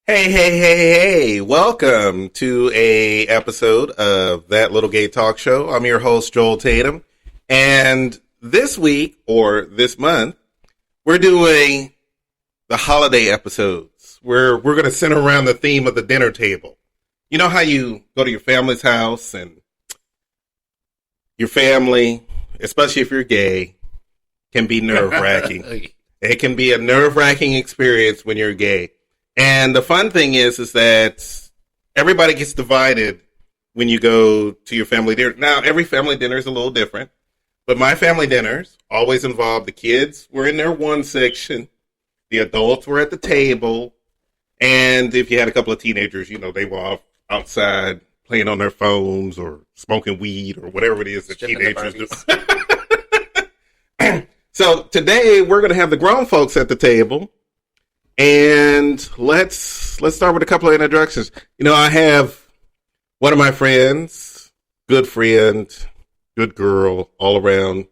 Hey, welcome to a episode of That Little Gay Talk Show. I'm your host, Joel Tatum. And this week, or this month, we're doing the holiday episodes. We're going to center around the theme of the dinner table. You know how you go to your family's house and your family, especially if you're gay, can be nerve-wracking. It can be a nerve-wracking experience when you're gay. And the fun thing is that everybody gets divided when you go to your family dinner. Now, every family dinner is a little different, but my family dinners always involve the kids were in their one section, the adults were at the table, and if you had a couple of teenagers, you know, they were off outside playing on their phones or smoking weed or whatever it is that teenagers do. So today we're going to have the grown folks at the table. And let's start with a couple of introductions. You know, I have one of my friends, good friend, good girl, all around,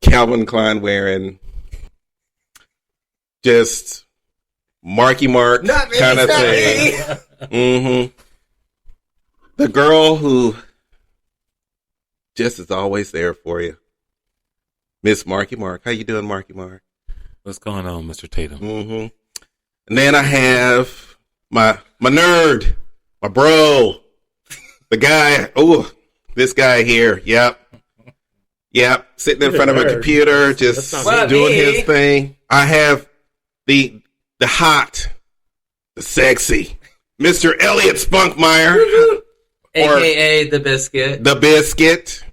Calvin Klein wearing, just Marky Mark kind of thing. Mm-hmm. The girl who just is always there for you, Miss Marky Mark. How you doing, Marky Mark? What's going on, Mr. Tatum? Mm-hmm. And then I have my nerd, my bro, the guy. Oh, this guy here. Yep. Sitting in front of a computer, just doing his thing. I have the hot, the sexy, Mr. Elliot Spunkmeyer, AKA the biscuit. The biscuit.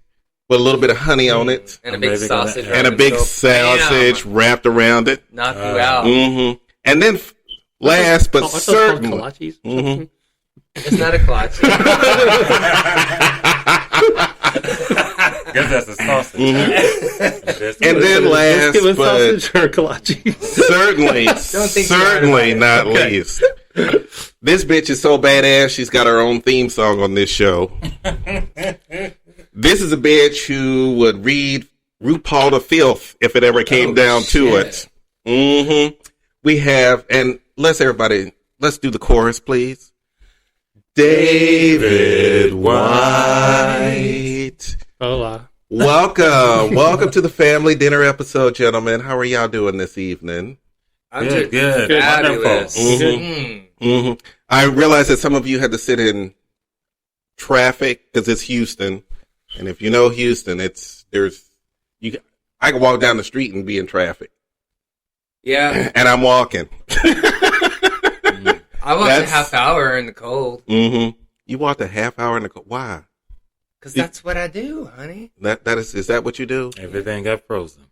With a little bit of honey on it. And a big sausage. And a big sausage wrapped around it. Knock you out. Mm-hmm. And then last but certainly. Mm-hmm. It's not a kolache. Guess that's a sausage. Mm-hmm. And then last but certainly not least. This bitch is so badass, she's got her own theme song on this show. This is a bitch who would read RuPaul the Filth if it ever came down to it. Mm-hmm. We have, and let's do the chorus, please. David White. Hola. Welcome to the family dinner episode, gentlemen. How are y'all doing this evening? I'm good. Fabulous. Mm-hmm. Mm-hmm. I realize that some of you had to sit in traffic because it's Houston. And if you know Houston, I can walk down the street and be in traffic. Yeah. And I'm walking. I walked a half hour in the cold. Mm-hmm. You walked a half hour in the cold. Why? Because that's what I do, honey. Is that what you do? Everything got frozen.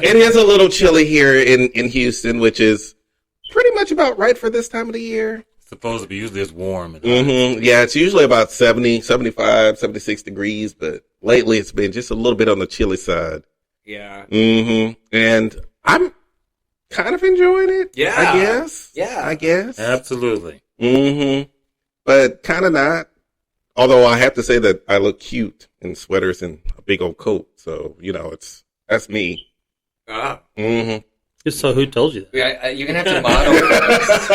It is a little chilly here in Houston, which is pretty much about right for this time of the year. Supposed to be usually it's warm. Mm-hmm. Yeah, it's usually about 70, 75, 76 degrees, but lately it's been just a little bit on the chilly side. Yeah. Mm-hmm. And I'm kind of enjoying it. Yeah. I guess. Yeah. I guess. Absolutely. Mm-hmm. But kind of not. Although I have to say that I look cute in sweaters and a big old coat. So, you know, that's me. Mm-hmm. So who told you that? Yeah, you're going to have to model this.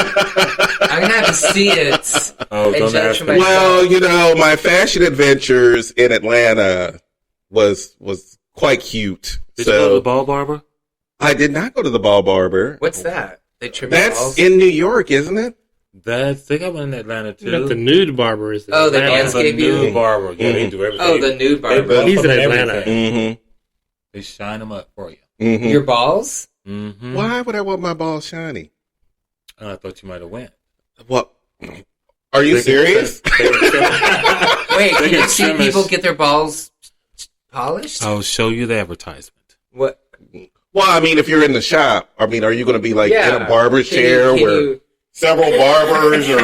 I'm going to have to see it. Oh, don't ask me. Well, you know, my fashion adventures in Atlanta was quite cute. Did you go to the ball barber? I did not go to the ball barber. What's that? They trim your balls? That's in New York, isn't it? I think I went in Atlanta too. You got the nude barber. Is the landscape nude barber. Yeah, they do everything. Oh, the nude barber. He's in Atlanta. Mm-hmm. They shine them up for you. Mm-hmm. Your balls? Mm-hmm. Why would I want my balls shiny? I thought you might have went. What? Are you serious? Wait, can you see people get their balls polished? I'll show you the advertisement. What? Well, I mean, if you're in the shop, I mean, are you going to be like in a barber chair where several barbers are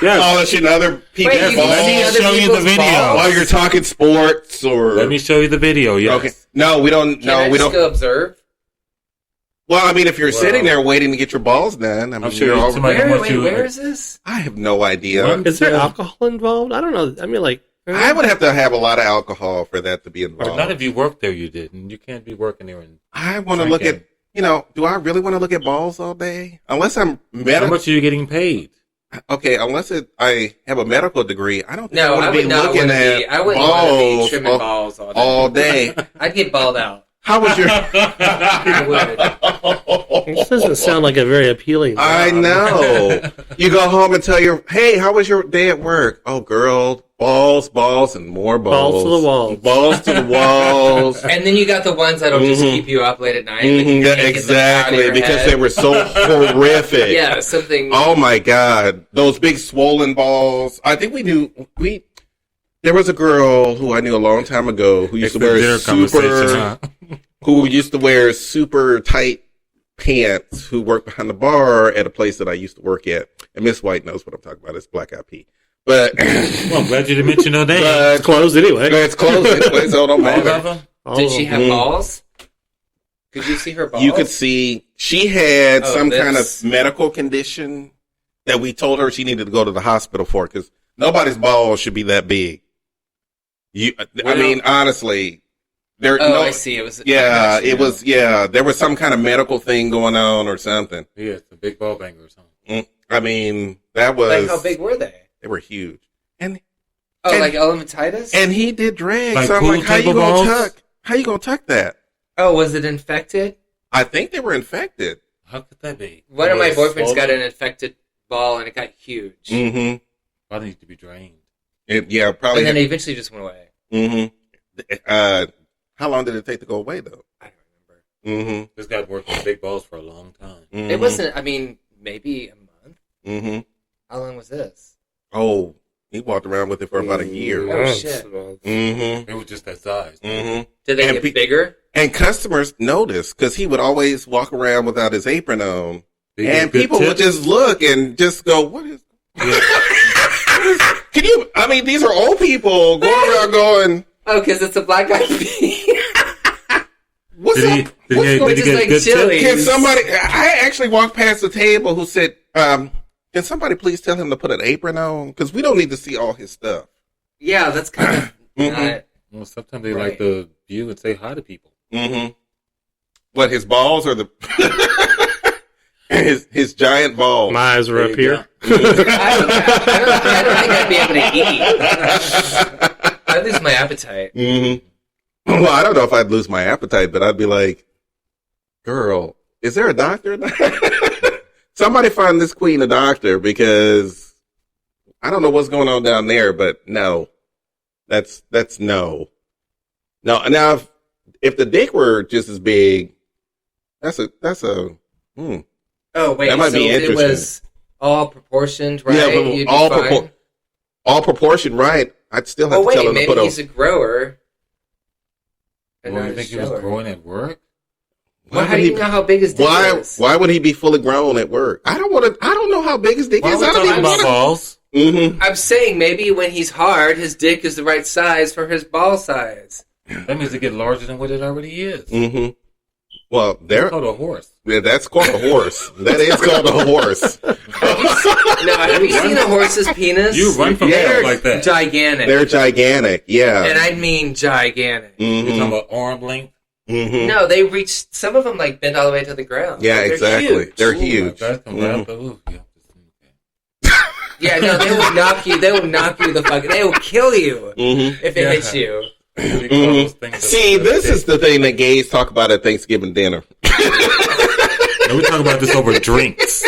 polishing other people's balls? Let me show you the video. While you're talking sports or... Let me show you the video, yes. Okay. No, we don't. Can I just go observe? Well, I mean, if you're sitting there waiting to get your balls done, I mean, where is this? I have no idea. Is there alcohol involved? I don't know. I mean, like... I would have to have a lot of alcohol for that to be involved. Or not if you work there, you didn't. You can't be working there. I want to look at do I really want to look at balls all day? Unless I'm How much are you getting paid? Okay, unless I have a medical degree, I don't think No, I I want to would be not looking want to at be. I wouldn't want to be trimming balls all day. I'd get balled out. How was your? I would. This doesn't sound like a very appealing job. I know. You go home and tell hey, how was your day at work? Oh, girl, balls, and more balls. Balls to the walls. Balls to the walls. And then you got the ones that'll just keep you up late at night. Yeah, exactly, because they were so horrific. Yeah, something. Oh my God, those big swollen balls. I think there was a girl who I knew a long time ago who used to wear super tight pants, who worked behind the bar at a place that I used to work at. And Miss White knows what I'm talking about. It's Black Eyed Peas. But well, I'm glad you didn't mention no name. It's closed anyway. It's closed anyway, so it don't matter. Did she have balls? Could you see her balls? You could see she had kind of medical condition that we told her she needed to go to the hospital for, because nobody's balls should be that big. I mean, honestly, I see. It was. It was. Yeah, there was some kind of medical thing going on or something. Yeah, it's a big ball banger or something. I mean, that was. Like, how big were they? They were huge. And like elephantitis? And he did drag. Like so I'm like, how you gonna tuck that? Oh, was it infected? I think they were infected. How could that be? One of my boyfriends got an infected ball and it got huge. Mm-hmm. Probably needs to be drained. Probably. And then it eventually just went away. Mm-hmm. How long did it take to go away, though? I don't remember. Mm-hmm. This guy worked with big balls for a long time. Mm-hmm. It wasn't, maybe a month. Mm-hmm. How long was this? Oh, he walked around with it for about a year. Oh, shit. Mm-hmm. It was just that size. Mm-hmm. Did they get bigger? And customers noticed, because he would always walk around without his apron on. And people would just look and just go, what is... Yeah. These are old people going around going... Oh, because it's a Black Eyed Peas. What's up? Did he get good tip? Can somebody... I actually walked past the table who said, can somebody please tell him to put an apron on? Because we don't need to see all his stuff. Yeah, that's kind of not... Well, sometimes they like to view and say hi to people. Mm-hmm. What, his balls or the... his giant balls? My eyes are up here. I don't think I'd be able to eat. I'd lose my appetite. Mm-hmm. Well, I don't know if I'd lose my appetite, but I'd be like, girl, is there a doctor? Somebody find this queen a doctor, because I don't know what's going on down there, but no. That's no. No, now if the dick were just as big, that's a Oh, wait, that might be it interesting. was all proportioned, right? Yeah, but all proportioned, right? I'd still have to tell him to put he's a grower. Well, you think he was growing at work? Well, how do you know how big his dick is? Why would he be fully grown at work? I don't know how big his dick is. I don't even about balls. Mm-hmm. I'm saying maybe when he's hard, his dick is the right size for his ball size. That means it get larger than what it already is. Mm-hmm. Well, that's called a horse. Yeah, that's called a horse. That is called a horse. Have you seen a horse's penis? You run from there like that. Gigantic. They're gigantic, yeah. And I mean gigantic. Mm-hmm. You're talking about arm length? Mm-hmm. No, they reach, some of them like bend all the way to the ground. Yeah, like, exactly. They're huge. Yeah, no, they will knock you. They will knock you the fuck. They will kill you if it hits you. Mm-hmm. See, this is the thing that gays talk about at Thanksgiving dinner. No, we talk about this over drinks.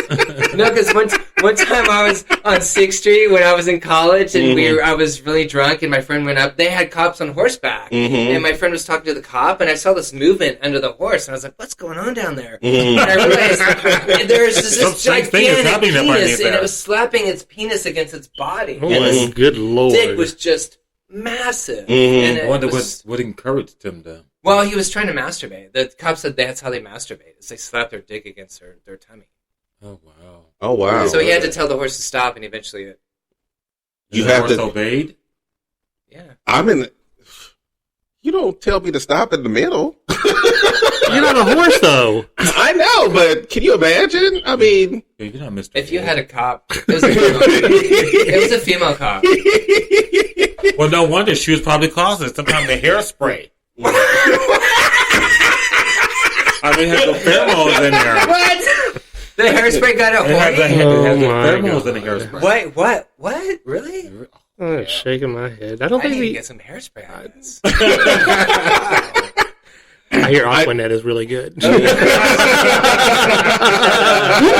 No, because one time I was on 6th Street when I was in college, and I was really drunk, and my friend went up. They had cops on horseback, and my friend was talking to the cop, and I saw this movement under the horse, and I was like, "What's going on down there?" And I realized there's this gigantic penis, and it was slapping its penis against its body. Oh, my good lord! Dick was just massive. And I wonder what encouraged him to. Well, he was trying to masturbate. The cop said that's how they masturbate. Is they slap their dick against their tummy. Oh wow! Oh wow! So he had to tell the horse to stop, and eventually you have to obeyed. Yeah. You don't tell me to stop in the middle. You're not a horse, though. I know, but can you imagine? I mean, you're not Mr. If you had a cop, it was a female cop. Well, no wonder she was probably causing some kind of hairspray. I mean, it has the pheromones in there. What? The hairspray got it It has the horny? pheromones in the hairspray. What? Really? I'm shaking my head. I don't I need think to we. get some hairspray on this. I hear Aquanet is really good. I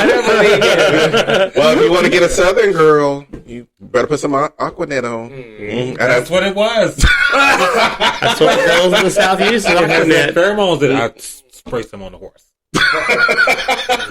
don't believe it. Well, if you want to get a Southern girl, you better put some Aquanet on. Mm. That's what it was. That's what girls in the South use. It has the Aquanet. pheromones in it. I spray some on the horse.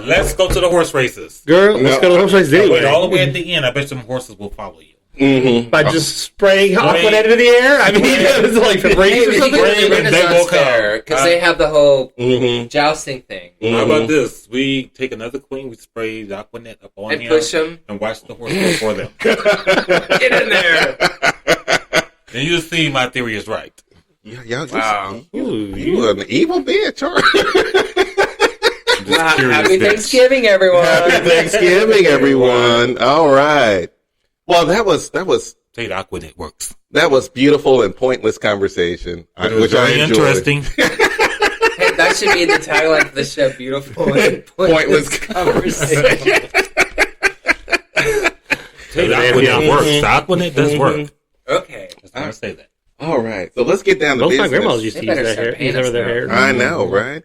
Let's go to the horse races. Girl, let's go to the horse race Wait anyway. all the way at the end. I bet some horses will follow you. Mm-hmm. By just spraying Aquanet into the air? I mean, it's like the race or Maybe something? go to the They will Renaissance come. Fair because they have the whole Mm-hmm. jousting thing. How about this? We take another queen, we spray the Aquanet up on And him, push him. and watch the horse go for them. Get in there. Then you'll see my theory is right. Y'all just, Wow. you an evil bitch, aren't you? Just curious Happy bitch. Thanksgiving, everyone. Happy Thanksgiving, everyone. All right. Well, that was Say the Aquanet works. beautiful and pointless conversation, But it was which I very enjoyed. interesting. Hey, that should be the tagline for the show. Beautiful and Pointless conversation. Say the Aquanet works. The Aquanet does work. Okay. Just want to say that. All right, so let's get down to Both my business. grandmas used to They use better their start hair. paying Use us over their now. hair. I know, right?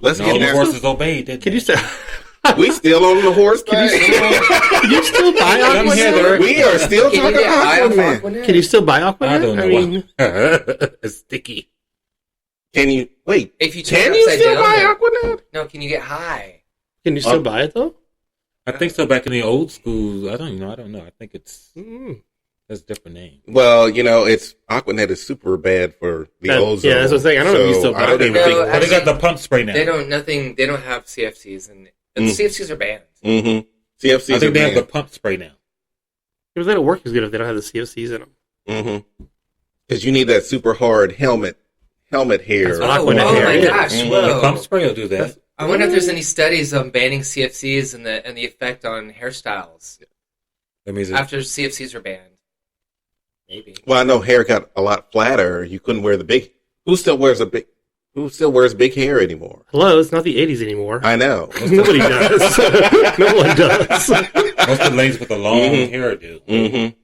Let's And all get the down. horses obeyed, didn't Can you they? still, We still on the horse thing. can you still buy Come here, Aquanet? We are still Can you talking get high off Aquaman. Aquanet? Can you still buy Aquanet? I don't know. mean, It's sticky. Can you wait? If you turn Can it you upside still down, buy then- Aquanet? No, can you get high? can you still buy it though? I think so. Back in the old schools, I don't know. I think it's Mm. that's a different name. Well, it's Aquanet is super bad for the ozone. Yeah, that's what I'm saying. I don't know if you still I don't buy it. even No, think. But they got the pump spray now. They don't have CFCs, and the CFCs are banned. Mm-hmm. CFCs I think are they have the banned. pump spray now. Because they don't work as good if they don't have the CFCs in them. Mm-hmm. Because you need that super hard helmet hair. That's Oh, Aquanet hair, my yeah. gosh! Mhm. The Whoa. pump spray will do that. I wonder if there's any studies on banning CFCs and the effect on hairstyles That means after CFCs are banned. Maybe. Well, I know hair got a lot flatter. You couldn't wear the big. Who still wears big hair anymore? Hello, it's not the 80s anymore. I know. Nobody does. No one does. most of the ladies with the long hair do. Mm-hmm.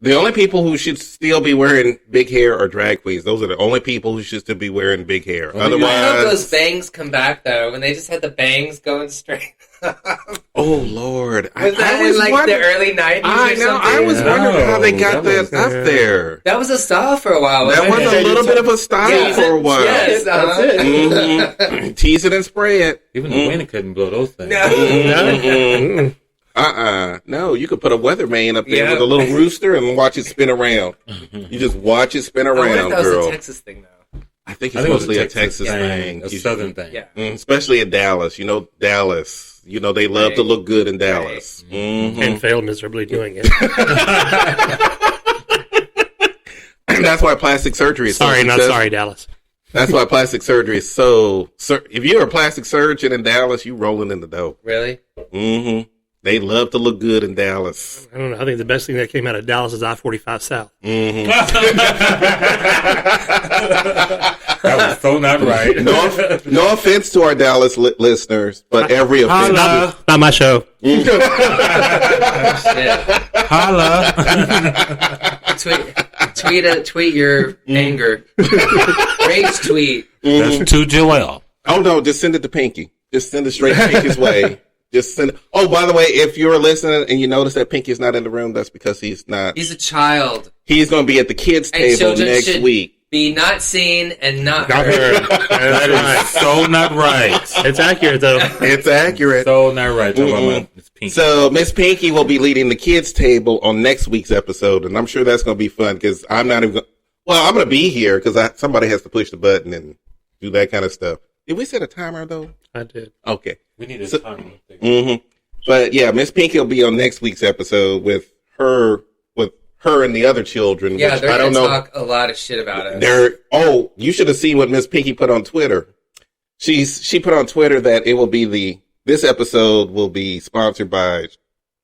The only people who should still be wearing big hair are drag queens. Those are the only people who should still be wearing big hair. Well, I hope Otherwise, those bangs come back though. When they just had the bangs going straight. oh Lord, Was that in like wondering- the early 90s? I or know. something? I was wondering how they No, got that that was- up there. That was a style for a while. That wasn't was it? a little bit of a style Yes, for a while. Yes, That's it. Mhm. Tease it and spray it. Even the wind couldn't blow those things. No. Mhm. No, you could put a weatherman up there Yeah. with a little rooster and watch it spin around. You just watch it spin I wonder if around, that was girl. a Texas thing though. I think I it's think it was mostly a Texas thing. a southern thing. Yeah. Especially in Dallas. Dallas. They love Right. to look good in Dallas. Mhm. And failed miserably doing it. That's why plastic surgery is Sorry, so not successful. sorry, Dallas. That's why plastic surgery is so. If you're a plastic surgeon in Dallas, you rolling in the dough. Really? Mm-hmm. They love to look good in Dallas. I don't know. I think the best thing that came out of Dallas is I-45 South. Mm-hmm. That was so not right. No offense to our Dallas listeners, but every offense. Holla. Not my show. Shit. Holla. Tweet your anger. Rage tweet. That's to Joelle. Oh no, just send it to Pinky. Just send it straight Pinky's way. Just send it. Oh, by the way, if you're listening and you notice that Pinky's not in the room, that's because he's not. He's a child. He's going to be at the kids' And table children next should week. Be not seen and not Not heard. heard. That is so not right. It's accurate, though. It's accurate. So not right. Talk about Miss Pink. So Miss Pinky will be leading the kids' table on next week's episode, and I'm sure that's going to be fun because I'm not even. I'm going to be here because somebody has to push the button and do that kind of stuff. Did we set a timer though? I did. Okay. We need a So- time. Mm-hmm. But yeah, Miss Pinky will be on next week's episode with her and the other children. Yeah, which they're I don't gonna know. talk a lot of shit about us. You should have seen what Miss Pinky put on Twitter. She put on Twitter that it will be this episode will be sponsored by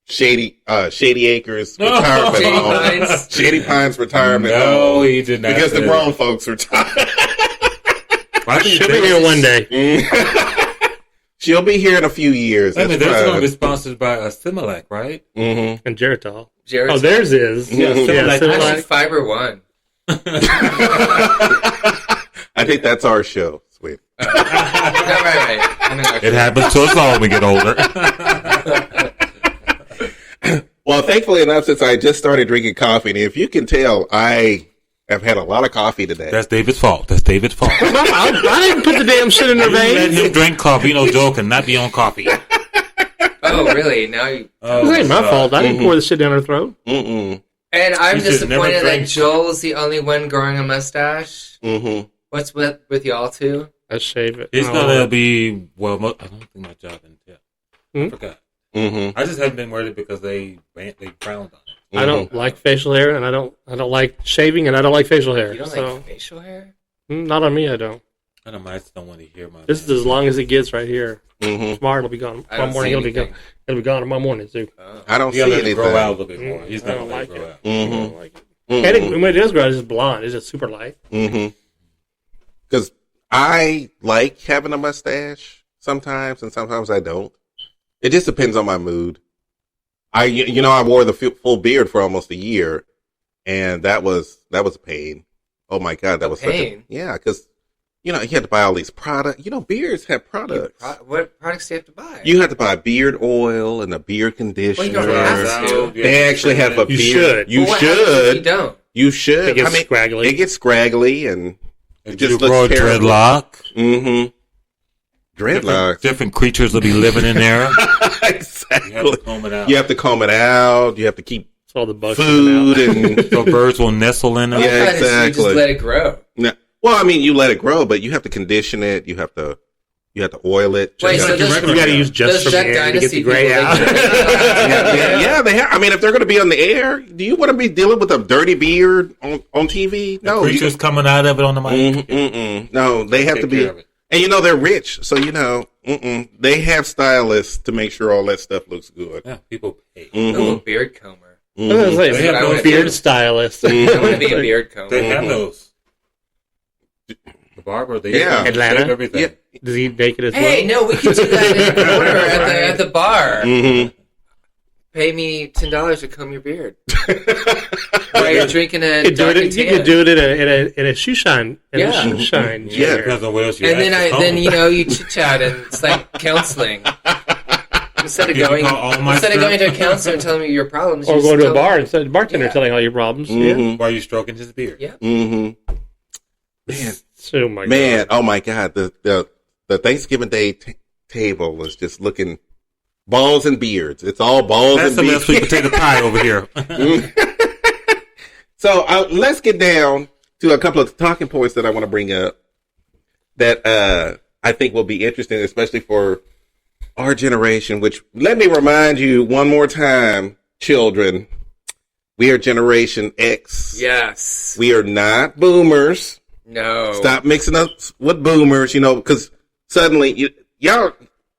Shady Acres Retirement Shady Home. Pines. Shady Pines Retirement No, Home. he did not. Because the say grown folks are tired. Well, I think She'll be here one day. She'll be here in a few years. I mean, That's there's right. going to be sponsored by Similac, right? Mm-hmm. And Geritol. Jared's Oh, theirs is. Yeah, Similac. actually Fiber One. I think that's our show, sweet. No, right. I mean, It happens to us all when we get older. Well, thankfully enough, since I just started drinking coffee, and if you can tell, I have had a lot of coffee today. That's David's fault. That's David's fault. I didn't put the damn shit in her Let veins. him drink coffee. You know, Joe cannot be on coffee. Oh, really? Now you... It ain't my fault. I didn't pour the shit down her throat. Mm-mm. And I'm You should never disappointed that drink. Joel's the only one growing a mustache. Mm-hmm. What's with y'all two? Let's shave it. It's Oh. going to be, well, I don't think my job in yet. Hmm? I forgot. Mm-hmm. I just haven't been worried because they frowned on it. I don't like facial hair, and I don't like shaving, and I don't like facial hair. You don't so like facial hair? not on me. I don't. I don't mind. I just don't want to hear my. This is as long as it gets right here. Mm-hmm. Tomorrow it'll be gone. I Tomorrow don't morning see it'll be gone. anything. It'll be gone tomorrow morning too. Oh. I don't You see gotta let it anything. grow out a little bit more. He's I not don't going like to grow it. out. I Mm-hmm. don't like it. And it, when it does grow, it's just blonde. It's just super light. Mm-hmm. Because I like having a mustache sometimes, and sometimes I don't. It just depends on my mood. I wore the full beard for almost a year, and that was a pain. Oh my God, that was pain? yeah, because you had to buy all these products. Beards have products. What products do you have to buy? You have to buy beard oil and a beard conditioner. Well, you don't have to. They actually have a You beard. should. You Well, what happens if should. you don't. You should. It gets scraggly. It gets scraggly, and it If just you looks grow a terrible. dreadlock, Mm-hmm. Dreadlocks. different creatures will be living in there. Exactly. You have to comb it out. You have to comb it out. You have to keep It's all the bugs. food coming out. and. So birds will nestle in them. Yeah, I thought it's you exactly. just let it grow. No. Well, I mean, you let it grow, but you have to condition it. You have to oil it. Wait, Just so like- does- You got to use just Those from Duck hair to get Dynasty the gray people, out. yeah, they have. I mean, if they're going to be on the air, do you want to be dealing with a dirty beard on TV? No, Creatures coming out of it on the mic. no, they have to Take be. care of it. And they're rich, so they have stylists to make sure all that stuff looks good. Yeah, people pay. Oh, a beard comber. I was gonna say, They have I those wanna beard be. stylist. I want to be a beard comber. They have those. The barber, they Yeah. Atlanta? shave everything. Yeah. Does he naked as well? Hey, no, we could do that in the corner at the bar. Mm-hmm. Pay me $10 to comb your beard. While you're drinking a You could do dark and it. You tan. could do it in a shoe shine. In Yeah. a shoe shine. Yeah. chair. Depends on what else you And ask to comb. then you chit chat and it's like counseling. Instead of You going call all my to stuff? a counselor and telling me your problems, you Or just going to a tell bar them- instead of the bartender Yeah. telling all your problems. Yeah. While you stroking his beard. Yeah. Mm-hmm. Man, Oh my man, God. oh my God, the Thanksgiving Day table is just looking balls and beards. It's all balls That's and some beards. sweet potato pie over here. So let's get down to a couple of talking points that I want to bring up that I think will be interesting, especially for our generation. Which, let me remind you one more time, children, we are Generation X. Yes. We are not boomers. No. Stop mixing up with boomers, because suddenly y'all.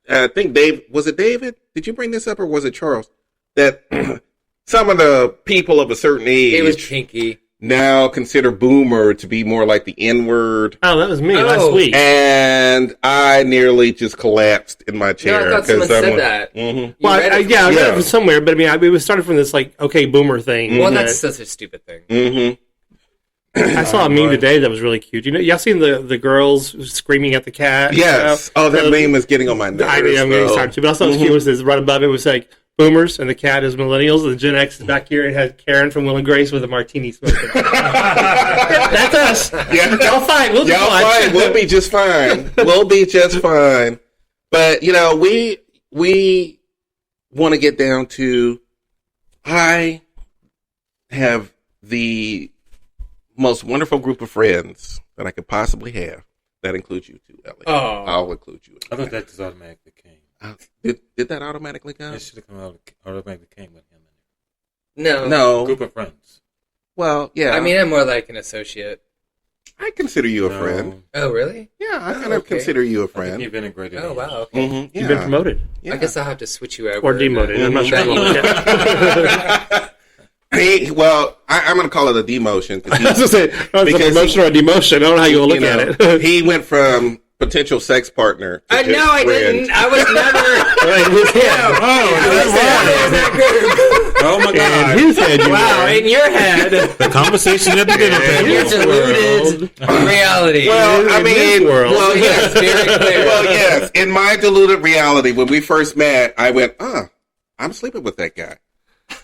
I think was it David? Did you bring this up, or was it Charles? That some of the people of a certain age It was Pinky. now consider boomer to be more like the N-word. Oh, that was me Oh. last week. And I nearly just collapsed in my No, chair. I thought someone said that. Mm-hmm. You Well, read I it? read Yeah. it from somewhere, but I mean, it was started from this okay boomer thing. Well, that- that's such a stupid thing. Mm-hmm. I saw a meme today that was really cute. Y'all seen the girls screaming at the cat? Yes. Oh, that meme is getting on my nerves. I mean, I'm though. sorry too, but I saw it was cute. It says right above it was like boomers, and the cat is millennials, and Gen X is back here. It had Karen from Will and Grace with a martini smoking. That's us. Yeah. Y'all fine. We'll be Y'all fine. fine. We'll be just fine. We'll be just fine. But we want to get down to. I have the most wonderful group of friends that I could possibly have. That includes you too, Ellie. Oh. I'll include you. I thought that just automatically came. Did that automatically come? It should have come out. Automatically came with him. No. No. Group of friends. Well, yeah. I mean, I'm more like an associate. I consider you a No. friend. Oh, really? Yeah, I kind Oh, of okay. consider you a I think friend. you've integrated. Oh, in. wow. Okay. Mhm, yeah. You've been promoted Yeah. I guess I'll have to switch you over. or demoted. I'm not sure. That you- I'm going to call it a demotion. I was going to say, it's a promotion or a demotion. I don't know how you look at it. He went from potential sex partner to I didn't. I was never. Oh my God! In his head, Wow, in your head, The conversation at the dinner you're table. deluded reality. Well, I mean, world. well, yes, very clear. well, yes. In my deluded reality, when we first met, I went, I'm sleeping with that guy.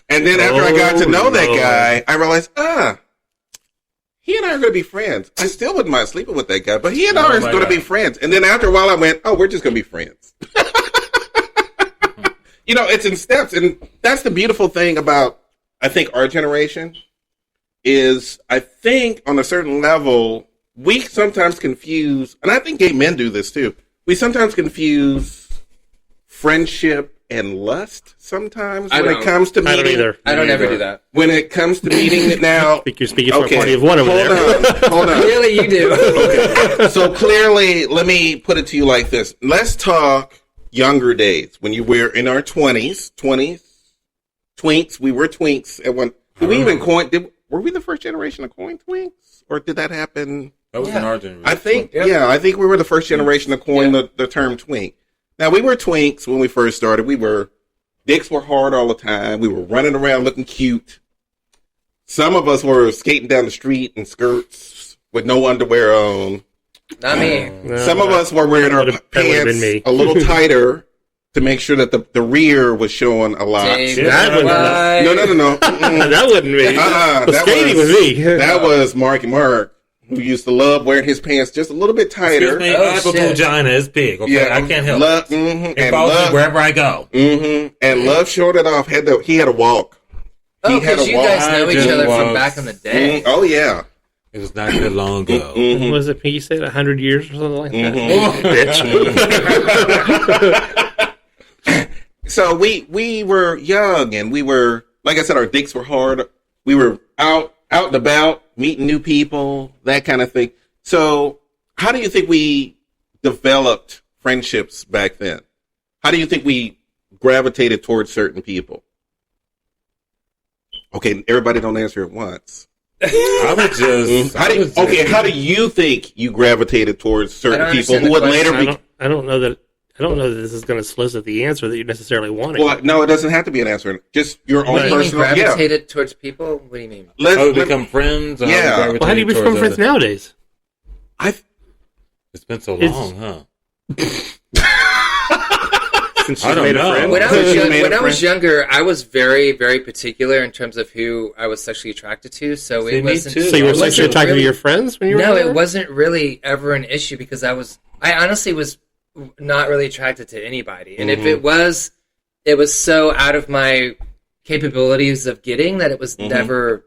And then after I got to know that guy, I realized, he and I are going to be friends. I still wouldn't mind sleeping with that guy, but he and I are going to be friends. And then after a while, I went, we're just going to be friends. It's in steps. And that's the beautiful thing about, I think, our generation is, I think, on a certain level, we sometimes confuse, and I think gay men do this too, we sometimes confuse friendship and lust sometimes when it comes to meeting. I don't either. I don't ever do that. When it comes to meeting it now. I think you're speaking for a party of one over there. Hold on. Clearly you do. Okay. So clearly, let me put it to you like this. Let's talk younger days when you were in our 20s, twinks. We were twinks at one. Did we even coin? Were we the first generation to coin twinks? Or did that happen? That was in our generation. I think we were the first generation to coin the term twink. Now, we were twinks when we first started. Dicks were hard all the time. We were running around looking cute. Some of us were skating down the street in skirts with no underwear on. Not me. Some of us were wearing our pants a little tighter to make sure that the rear was showing a lot. No. That wouldn't be. Skating was me. That was Marky Mark, who used to love wearing his pants just a little bit tighter. Apple vagina is big. Okay, I can't help it. It follows me wherever I go. And Love showed it off. He had a walk. Because you guys know each other from back in the day. Oh, yeah. It was not that long ago. What was it Piggy said? 100 years or something like that? Bitch. So we were young, and we were, like I said, our dicks were hard. We were out and about, meeting new people, that kind of thing. So how do you think we developed friendships back then? How do you think we gravitated towards certain people? Okay, everybody don't answer at once. I would just. How do you think you gravitated towards certain people who would later be? I don't know that this is going to solicit the answer that you necessarily wanted. Well, no, it doesn't have to be an answer. Just your own personal. Gravitated towards people? What do you mean? Become friends? Well, how do you become friends nowadays? It's been so long, huh? I don't know. When I was younger, I was very, very particular in terms of who I was sexually attracted to. So it wasn't. So you were sexually attracted to your friends when you were? No, it wasn't really ever an issue because I honestly was not really attracted to anybody, and if it was so out of my capabilities of getting that it was never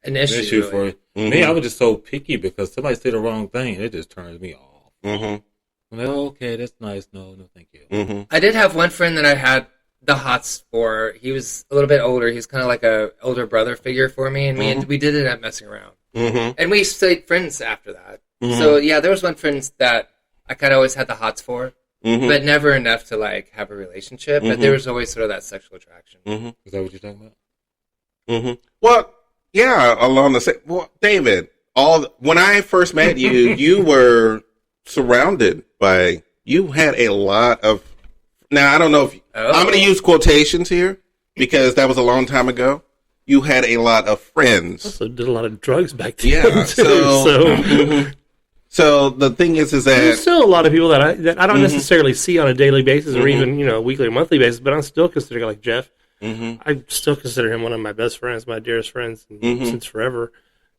an issue for you. Me. I was just so picky because somebody said the wrong thing, and it just turns me off. I'm like, okay, that's nice. No, thank you. I did have one friend that I had the hots for. He was a little bit older. He's kind of like a older brother figure for me, and we did end up messing around. And we stayed friends after that. So yeah, there was one friend that I kind of always had the hots for, but never enough to like have a relationship. But there was always sort of that sexual attraction. Is that what you're talking about? Well, yeah, along the same. Well, David, when I first met you, you were surrounded by. You had a lot of. Now I don't know if I'm going to use quotations here because that was a long time ago. You had a lot of friends. Also did a lot of drugs back then. Yeah. So the thing is that there's still a lot of people that I don't necessarily see on a daily basis or even weekly or monthly basis, but I'm still considering like Jeff. I still consider him one of my best friends, my dearest friends since forever.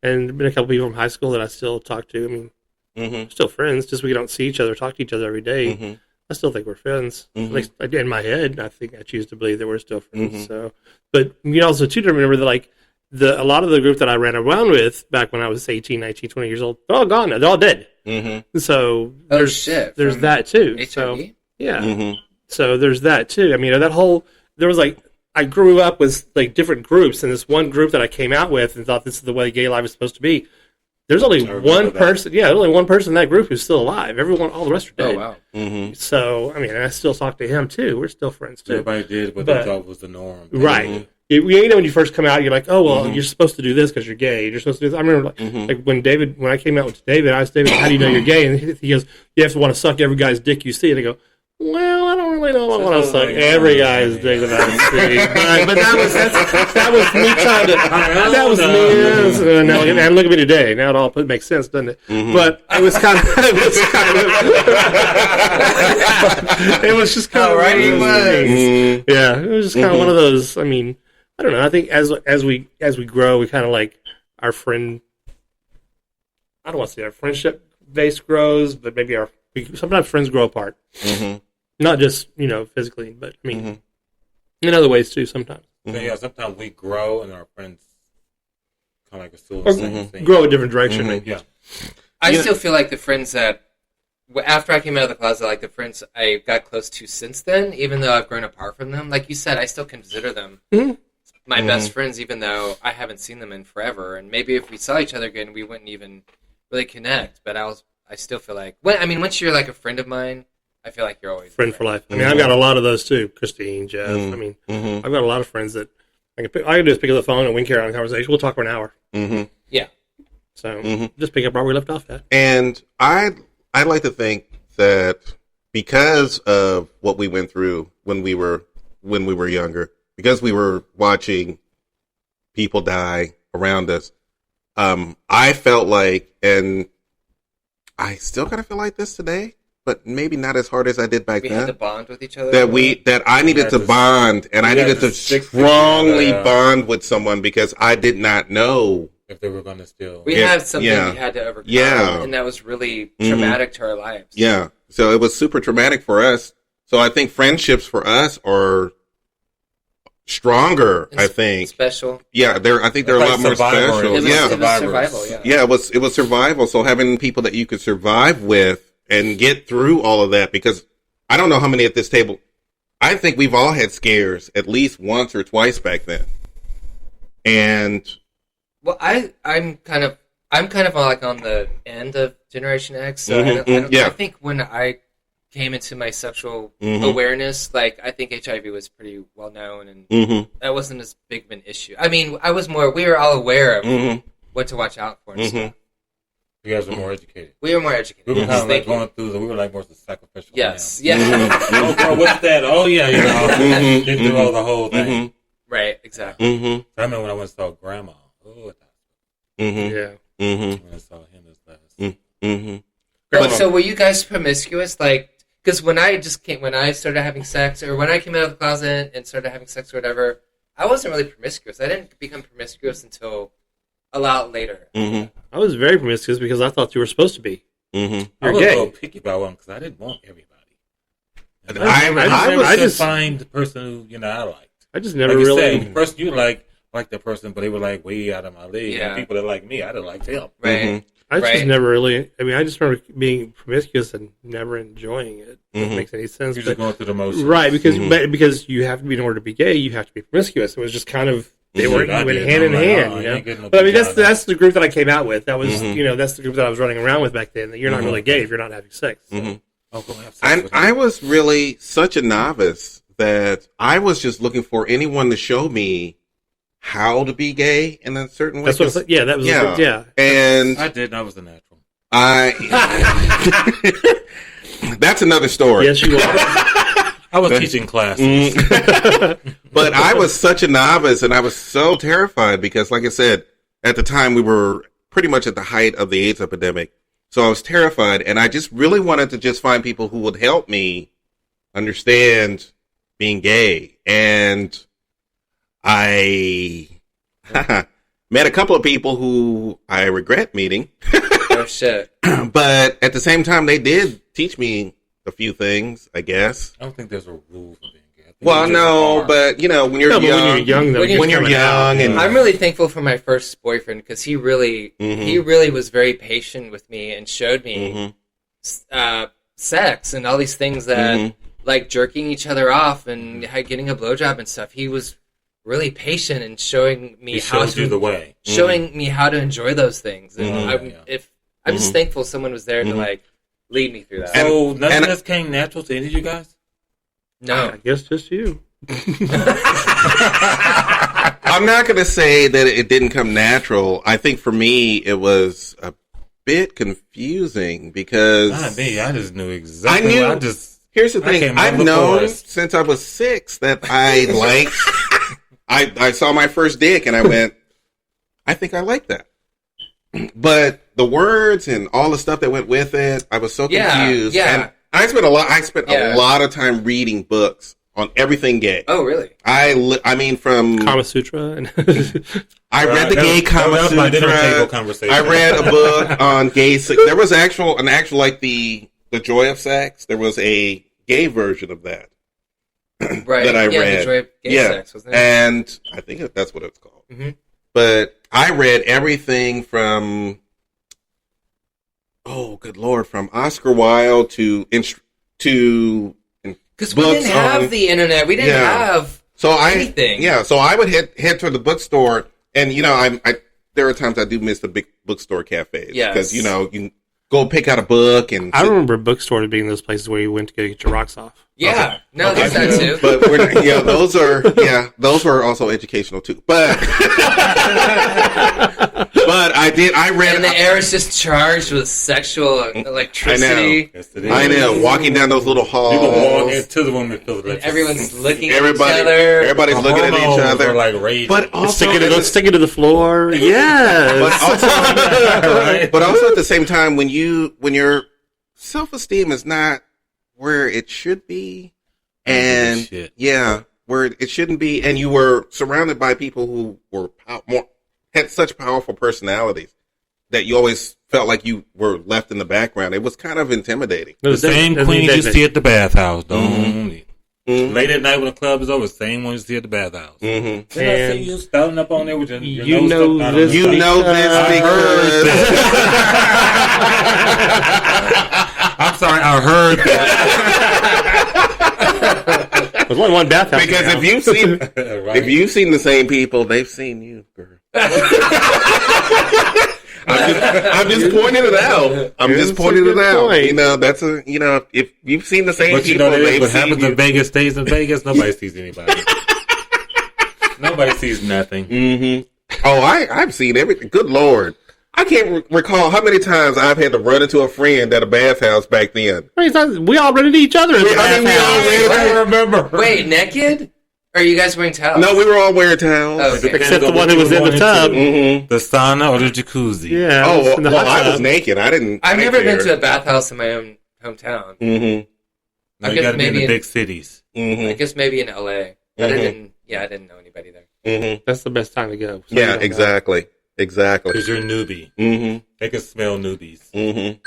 And there's been a couple people from high school that I still talk to. I mean, we're still friends, just we don't see each other, talk to each other every day. I still think we're friends. At least in my head, I think I choose to believe that we're still friends. So, but you also too to remember that like a lot of the group that I ran around with back when I was 18, 19, 20 years old, they're all gone now. They're all dead. So there's that too. HIV? So yeah. So there's that too. I mean, there was like I grew up with like different groups, and this one group that I came out with and thought this is the way gay life is supposed to be. There's only one person. Yeah, only one person in that group who's still alive. All the rest are dead. Oh wow. So I mean, I still talk to him too. We're still friends too. Everybody did what they thought was the norm. Right. you know when you first come out, you're like, oh well, you're supposed to do this because you're gay. You're supposed to do this. I remember like when I came out with David, I asked David, how do you know you're gay? And he goes, you have to want to suck every guy's dick you see. And I go, well, I don't really know. I want to suck every guy's dick that I see. But that was me trying to. That was me. Now, and look at me today. Now it all makes sense, doesn't it? But it was kind of. It was just kind of right. It was. Yeah, it was just kind of one of those. I mean, I don't know. I think as we grow, we kind of like our friend. I don't want to say our friendship base grows, but maybe sometimes friends grow apart. Not just, physically, but I mean, in other ways too sometimes. So, yeah, sometimes we grow and our friends kind of like still the same thing. Grow a different direction. Yeah. I still feel like the friends that, after I came out of the closet, like the friends I got close to since then, even though I've grown apart from them, like you said, I still consider them my best friends, even though I haven't seen them in forever. And maybe if we saw each other again, we wouldn't even really connect. But I still feel like, once you're like a friend of mine, I feel like you're always friend for life. I mean, I've got a lot of those too. Christine, Jeff. I mean, I've got a lot of friends that I can do is pick up the phone and we can carry on a conversation. We'll talk for an hour. Yeah. So just pick up where we left off at. And I'd like to think that because of what we went through when we were younger, because we were watching people die around us, I felt like, and I still kind of feel like this today, but maybe not as hard as I did back then. We had to bond with each other. That I needed to bond, and I needed to strongly bond with someone because I did not know if they were going to steal. We had something we had to overcome, and that was really traumatic to our lives. Yeah, so it was super traumatic for us. So I think friendships for us are stronger. I think special. Yeah, I think they're a lot more special. It was survival. Yeah, it was survival. So having people that you could survive with and get through all of that, because I don't know how many at this table. I think we've all had scares at least once or twice back then. And well, I'm kind of like on the end of Generation X. So I think when I came into my sexual awareness, like I think HIV was pretty well known, and that wasn't as big of an issue. I mean, we were all aware of what to watch out for and stuff. You guys were more educated. We were more educated. We were kind of like going through. We were like more sacrificial. Yes. Yeah. Oh, bro, what's that? Oh, yeah. Get through all the whole thing. Right. Exactly. I remember when I went and saw Grandma. Oh, yeah. When I saw him as last. But so were you guys promiscuous? Like, because when I started having sex, or when I came out of the closet and started having sex or whatever, I wasn't really promiscuous. I didn't become promiscuous until a lot later. I was very promiscuous because I thought you were supposed to be. I was a little picky about one because I didn't want everybody. I just find the person who I liked. I just never really. The person you like that person, but they were like way out of my league. Yeah. And people that like me, I didn't like them. Right. I just never really. I mean, I just remember being promiscuous and never enjoying it. If that makes any sense. You're just going through the motions, right? Because you have to be in order to be gay. You have to be promiscuous. It was just kind of. They went hand in hand, But I mean, that's the group that I came out with. That was, that's the group that I was running around with back then. That you're not really gay if you're not having sex. So. I was really such a novice that I was just looking for anyone to show me how to be gay in a certain way. That's what I said. Yeah, that was And I did. I was the natural. That's another story. Yes, you are. I was teaching classes. But I was such a novice, and I was so terrified because, like I said, at the time we were pretty much at the height of the AIDS epidemic. So I was terrified, and I just really wanted to just find people who would help me understand being gay. And I met a couple of people who I regret meeting. Oh, shit. But at the same time, they did teach me a few things, I guess. I don't think there's a rule for being gay. Well, no, but when you're young, when you're young, and I'm really thankful for my first boyfriend because he really was very patient with me and showed me sex and all these things that like jerking each other off and getting a blowjob and stuff. He was really patient and showing me showing me how to enjoy those things. And I'm just thankful someone was there to like lead me through that. So none of this came natural to any of you guys? No. I guess just you. I'm not going to say that it didn't come natural. I think for me, it was a bit confusing because Not me. I just knew exactly. Here's the thing. I've known since I was 6 that I liked. I saw my first dick and I went, I think I like that. But the words and all the stuff that went with it, I was so confused. Yeah. And I spent a lot of time reading books on everything gay. Oh, really? I mean, from Kama Sutra. I read the gay Kama Sutra. My dinner table conversation. I read a book on gay sex. There was an actual like the Joy of Sex. There was a gay version of that. Right. That I read. The Joy of Gay Sex, wasn't it? And I think that's what it's called. Mm-hmm. But I read everything from, oh, good Lord, from Oscar Wilde to because we didn't have the internet. We didn't have anything. So I would head to the bookstore, and I there are times I do miss the big bookstore cafes because you can go pick out a book and. I remember bookstores being those places where you went to get your rocks off. Yeah, no, there's that too. But those are also educational too. But I read, and the air is just charged with sexual electricity. I know. Walking down those little halls, you can walk into the room and feel electricity. Everyone's looking at each other. Everybody's looking at each other, like raging. But also sticking to the floor. Yes. But also at the same time, when your self-esteem is not where it should be, and where it shouldn't be, and you were surrounded by people who were had such powerful personalities that you always felt like you were left in the background. It was kind of intimidating. The same queen you see at the bathhouse, don't Mm-hmm. Late at night when the club is over, same one you see at the bathhouse. Mm-hmm. Then I see you spouting up on there with your you nose know stuck out this. You know this because I'm sorry, I heard that. There's only one bathhouse. because if you've seen the same people, they've seen you, girl. I'm just pointing it out. That's if you've seen the same people, they've what seen happens you. in Vegas stays in Vegas. Nobody sees anybody. Nobody sees nothing. Mm-hmm. Oh, I've seen everything. Good Lord. I can't recall how many times I've had to run into a friend at a bathhouse back then. We all ran into each other in the bathhouse. I remember. Wait, naked? Or are you guys wearing towels? No, we were all wearing towels. Oh, okay. Except the one who was in the tub. Mm-hmm. The sauna or the jacuzzi. Yeah. Oh, in the well, hot I was tub. naked. I didn't. I've never been to a bathhouse in my own hometown. Mm-hmm. No, you got to be in the big cities. Mm-hmm. I guess maybe in LA. But I didn't know anybody there. Mm-hmm. That's the best time to go. So Yeah, exactly. Exactly. Because you're a newbie. Mm-hmm. They can smell newbies. Mm-hmm.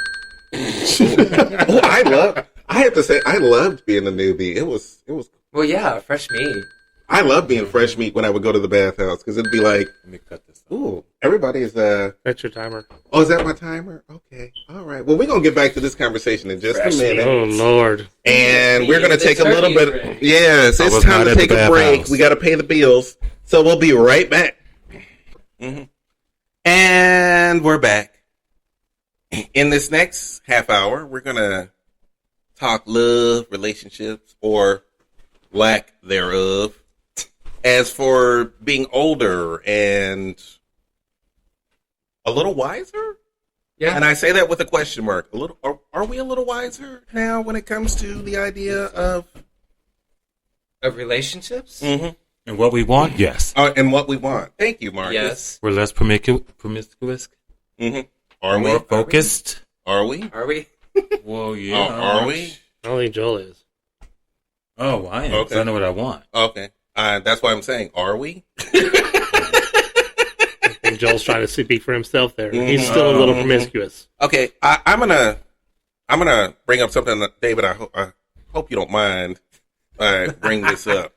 I have to say, I loved being a newbie. It was. Well, yeah, fresh meat. I loved being fresh meat when I would go to the bathhouse because it'd be like, Let me cut this. ooh, everybody's That's your timer. Oh, is that my timer? Okay, all right. Well, we're gonna get back to this conversation in just Fresh a minute, Oh, Lord. and we're gonna take a little turkey bit. break. Yes, I it's was time not to at the take a break. bathhouse. We got to pay the bills, so we'll be right back. Mm-hmm. And we're back. In this next half hour, we're gonna talk love, relationships, or lack thereof. As for being older and a little wiser, Yeah. and I say that with a question mark. A little, are we a little wiser now when it comes to the idea of Of relationships? And what we want, yes. and what we want? Thank you, Marcus. Yes. We're less promiscuous. Are we? More focused. Are we? Are we? Well, yeah. Are we? I don't think Joel is. Oh, I am. 'Cause Okay. I know what I want. Okay. That's why I'm saying, are we? I think Joel's trying to speak for himself there. He's still a little promiscuous. Okay. I'm gonna bring up something that, David. I hope you don't mind. I bring this up.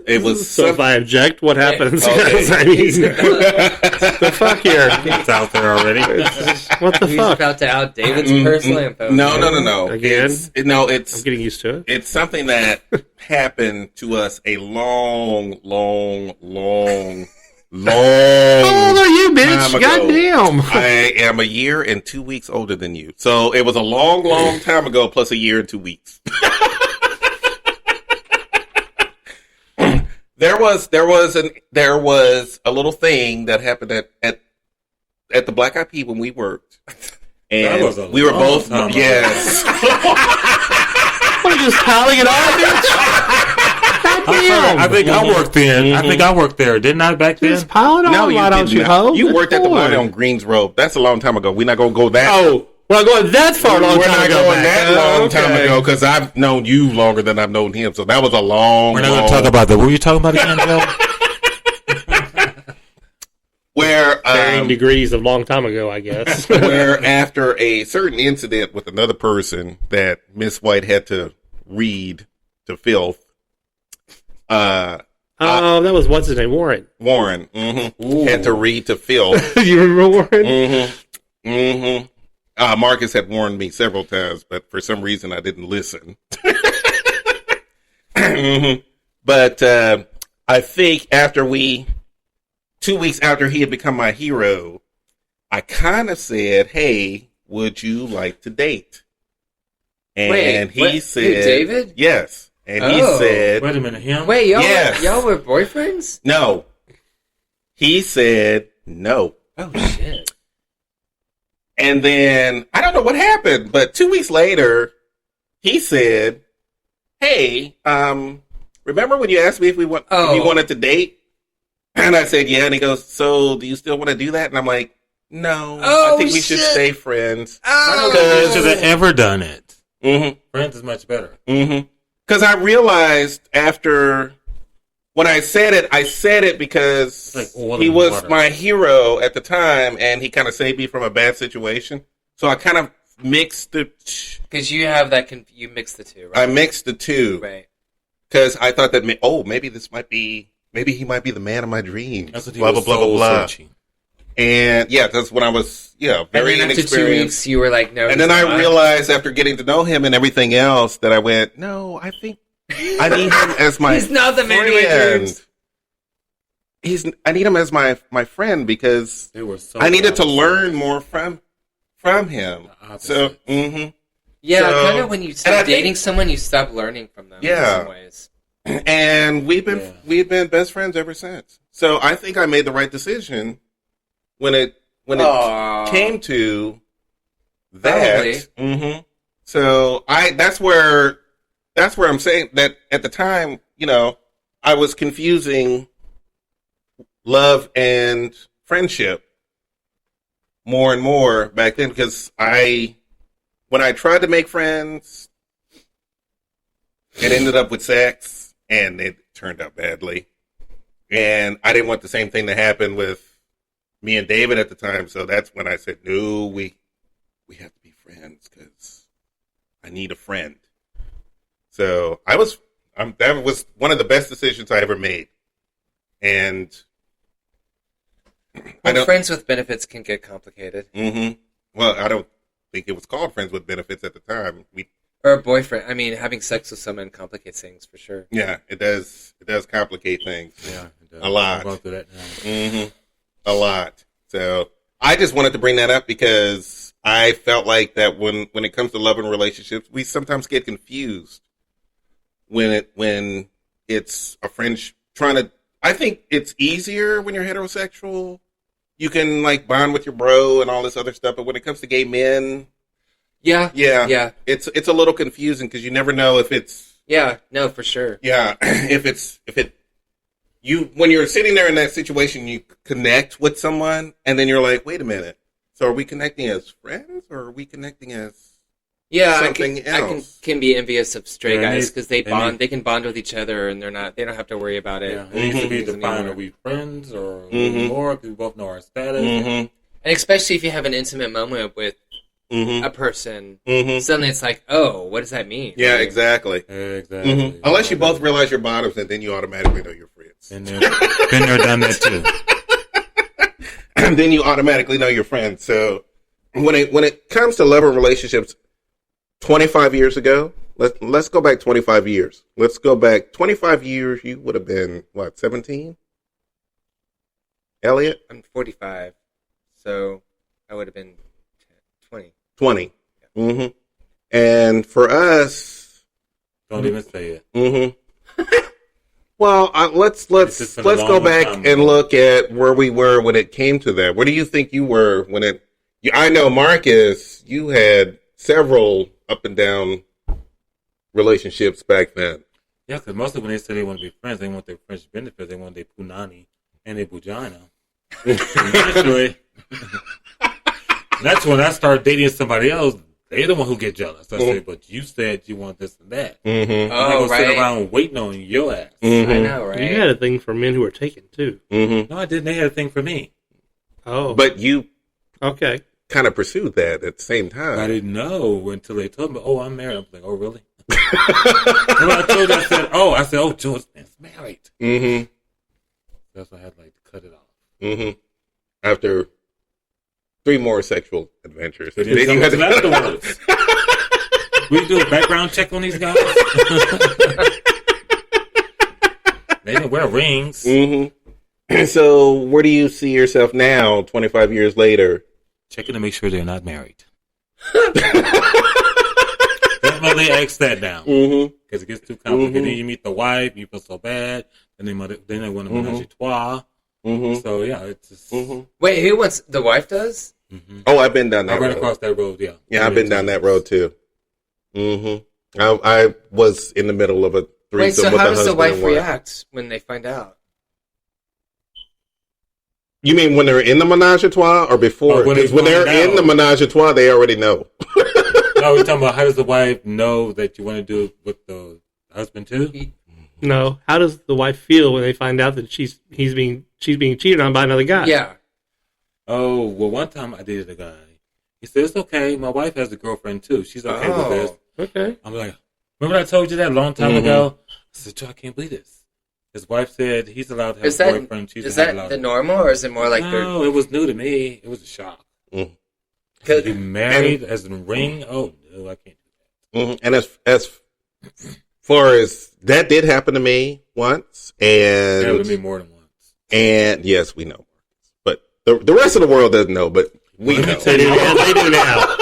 It was So if I object, what happens? Okay. I mean, the fuck here? It's out there already. What the He's fuck? about to out David's personal info. No. Again? I'm I'm getting used to it. It's something that happened to us a long. How old are you, bitch? time ago. Goddamn. I am a year and 2 weeks older than you. So it was a long time ago, plus a year and 2 weeks. There was a little thing that happened at the Black Eyed Peas when we worked, and we were both yes. I'm just piling it on, bitch. I think I worked there. I think I worked there, didn't I? Back then, Just pile it on. No, Why don't you, hoe? You worked at the Lord. one on Greens Road. That's a long time ago. We're not gonna go that. Oh, we're not going that far. Long We're time not ago. going back. that long time ago because I've known you longer than I've known him. So that was a long. we're not going to talk about that. What were you talking about again, Joe? where Varying degrees of long time ago, I guess. where after a certain incident with another person that Miss White had to read to filth. That was what's his name, Warren. Warren had to read to filth. You remember Warren? Marcus had warned me several times, but for some reason I didn't listen. But I think after 2 weeks after he had become my hero, I kind of said, "Hey, would you like to date?" And he said, Who, David? Yes. And he said, Wait a minute, him? Wait, Yes. y'all were boyfriends? no. He said, no. Oh, shit. And then, I don't know what happened, but 2 weeks later, he said, hey, remember when you asked me if you wanted to date? And I said, yeah. And he goes, so do you still want to do that? And I'm like, no, I think we should stay friends. I don't think you should have ever done it. Mm-hmm. Friends is much better. Mm-hmm. Because I realized after when I said it because he was my hero at the time, and he kind of saved me from a bad situation. So I kind of mixed the. Because you have that. You mix the two, right? I mixed the two, right? Because I thought that maybe he might be the man of my dreams. That's what he blah was blah blah blah blah. searching. And yeah, that's when I was very and then after inexperienced. 2 weeks, you were like, no. And then I realized after getting to know him and everything else that I went, no, I think I need him as my He's not the man of my friend. dreams. I need him as my friend because They were so I needed to opposite. learn more from him. So, Yeah, So- kind of when you and I start think- dating someone, you stop learning from them Yeah. in some ways. and we've been best friends ever since. So I think I made the right decision when it Aw. came to that. Probably. So that's where I'm saying that at the time, I was confusing love and friendship more and more back then because when I tried to make friends, it ended up with sex and it turned out badly. And I didn't want the same thing to happen with me and David at the time. So that's when I said, no, we have to be friends because I need a friend. So that was one of the best decisions I ever made. And Friends with benefits can get complicated. Well, I don't think it was called friends with benefits at the time. Or a boyfriend. I mean, having sex with someone complicates things for sure. Yeah, it does. It does complicate things. Yeah, it does. A lot. I'm going through that now. A lot. So I just wanted to bring that up because I felt like that when it comes to love and relationships, we sometimes get confused when it's a friend trying to. I think it's easier when you're heterosexual. You can bond with your bro and all this other stuff, but when it comes to gay men, Yeah. it's a little confusing because you never know if it's No, for sure. when you're sitting there in that situation, you connect with someone, and then you're like, wait a minute. So are we connecting as friends, or are we connecting as something else? I can be envious of straight Yeah, guys because they can bond with each other and they don't have to worry about it. Yeah, it needs to be defined. anymore. Are we friends or more? Because we both know our status. And especially if you have an intimate moment with a person, suddenly it's like, oh, what does that mean? Yeah, exactly. Exactly. Unless you both realize your bottoms, and then you automatically know you're friends. And then been there, done that too. And then you automatically know your friends. So when it comes to love and relationships, 25 years ago, let's go back 25 years. Let's go back 25 years. You would have been what, 17? Elliot? I'm 45, so I would have been 20. 20. And for us, Don't even say it. Well, let's It's been a go long back time and ago. look at where we were when it came to that. Where do you think you were when it? I know, Marcus, you had several up and down relationships back then. Yeah, because mostly when they say they want to be friends, they want their friends benefits. They want their punani and their vagina. Naturally, that's when I started dating somebody else. They're the one who get jealous. I said, but you said you want this and that. Mm-hmm. I'm not going to sit around waiting on your ass. Mm-hmm. I know, right? You had a thing for men who were taken too. Mm-hmm. No, I didn't. They had a thing for me. Oh, But you okay. kind of pursued that at the same time. I didn't know until they told me, oh, I'm married. I'm like, oh, really? When I told you, I said, oh, George is married. Mm-hmm. That's why I had to cut it off. Mm-hmm. After 3 more sexual adventures. They didn't tell me till afterwards. We do a background check on these guys. They didn't wear rings. Mm-hmm. So, where do you see yourself now, 25 years later? Checking to make sure they're not married. Definitely X that down. Mm-hmm. Because it gets too complicated. Mhm. Then you meet the wife, you feel so bad. Then they want to menage a trois. Mm-hmm. So, yeah, it's just... Mm-hmm. Wait, who wants the wife does? Mm-hmm. Oh, I've been down that I ran road. across that road, yeah. Yeah, I've been down that road too. Mm-hmm. I was in the middle of a Wait, threesome so with how a does the husband wife and wife. react when they find out? You mean when they're in the menage a trois or before? Oh, when Because they when they're find out. in the menage a trois, they already know. No, we're talking about how does the wife know that you want to do it with the husband too? No. How does the wife feel when they find out that she's being cheated on by another guy? Yeah. Oh, well, one time I dated a guy. He said, it's okay. My wife has a girlfriend too. She's okay with this. Okay. I'm like, remember I told you that a long time ago? I said, Joe, I can't believe this. His wife said he's allowed to have a boyfriend. She's Is not that allowed the to. normal, or is it more like No, it was new to me. It was a shock. Mm. To be married as in ring? Oh, no, I can't do Mm-hmm. And as far as that did happen to me once, that. It happened to me more than once. and yes, we know, but the rest of the world doesn't know, but we Let me know. tell They you, do now.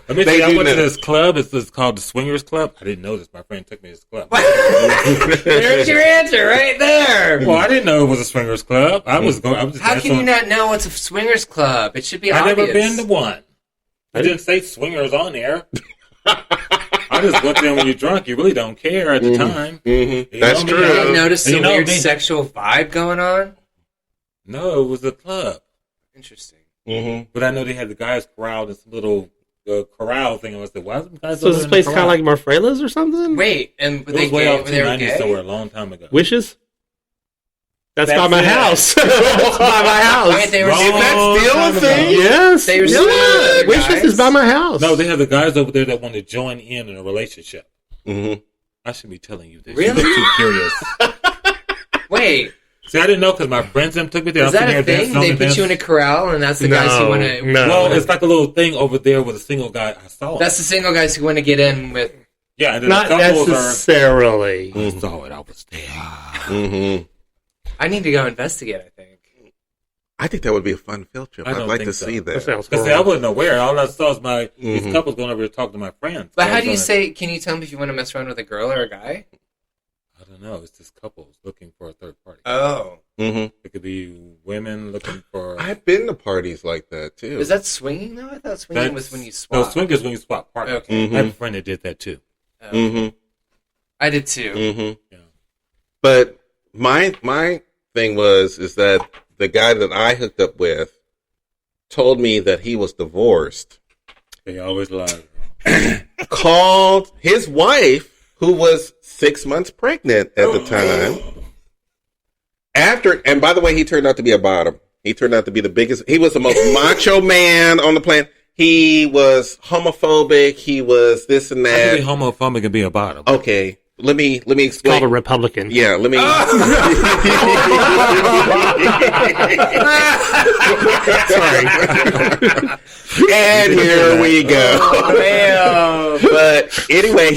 Let me They tell you, I do went to know. this club. It's called the Swingers Club. I didn't know this. My friend took me to this club. There's your answer right there. Well, I didn't know it was a swingers club. I was going. I was just How dancing can you on- not know what's a swingers club? It should be I obvious. never been to one. I didn't say swingers on there. I just went there when you're drunk. You really don't care at the time. Mm-hmm. You That's know me, true. You didn't notice You some know weird me. sexual vibe going on? No, it was a club. Interesting. Mm-hmm. But I know they had the guys corralled in some little corral thing. I was like, why is the guys So is over this in place the kind of corral? like Marfrela's or something? Wait, and It were was they way gay? off Were they 290 gay? somewhere a long time ago. Wishes? That's That's by my it. house. That's by my house. Wait, they were Wrong Is that still a time thing? ago. Yes. They were yes. swinging Wishes guys? is by my house. No, they have the guys over there that want to join in a relationship. Mm-hmm. I should be telling you this. Really? You're too curious. Wait, See, I didn't know because my friends them took me there. is that a thing? They put you in a corral, and that's the guys who want to. No. Well, it's like a little thing over there with a single guy. I saw That's it. the single guys who want to get in with. Yeah, and then Not the couples necessarily. are. I saw it. I was there. Mm-hmm. I need to go investigate. I think. I think that would be a fun field trip. I I'd don't like think to so. see That that. sounds Because I horrible. wasn't aware. All I saw is these Mhm. couples going over to talk to my friends. But I how was do you going, say? Can you tell me if you want to mess around with a girl or a guy? I don't know. It's just couples looking for a third party. Oh, Mm-hmm. It could be women looking for. I've been to parties like that too. is that swinging though? I thought swinging was when you No, swap. swing is when you swap partners. Okay. Mhm. I have a friend that did that too. Oh. Mm-hmm. I did too. Mm-hmm. Yeah. But my thing is that the guy that I hooked up with told me that he was divorced. They always lie. Called his wife, who was 6 months pregnant at the time. And by the way, he turned out to be a bottom. He turned out to be the biggest. He was the most macho man on the planet. He was homophobic. He was this and How can that. be homophobic and be a bottom? Okay, let me Called explain. a Republican. Yeah, let me. And here we go. Oh, But anyway, and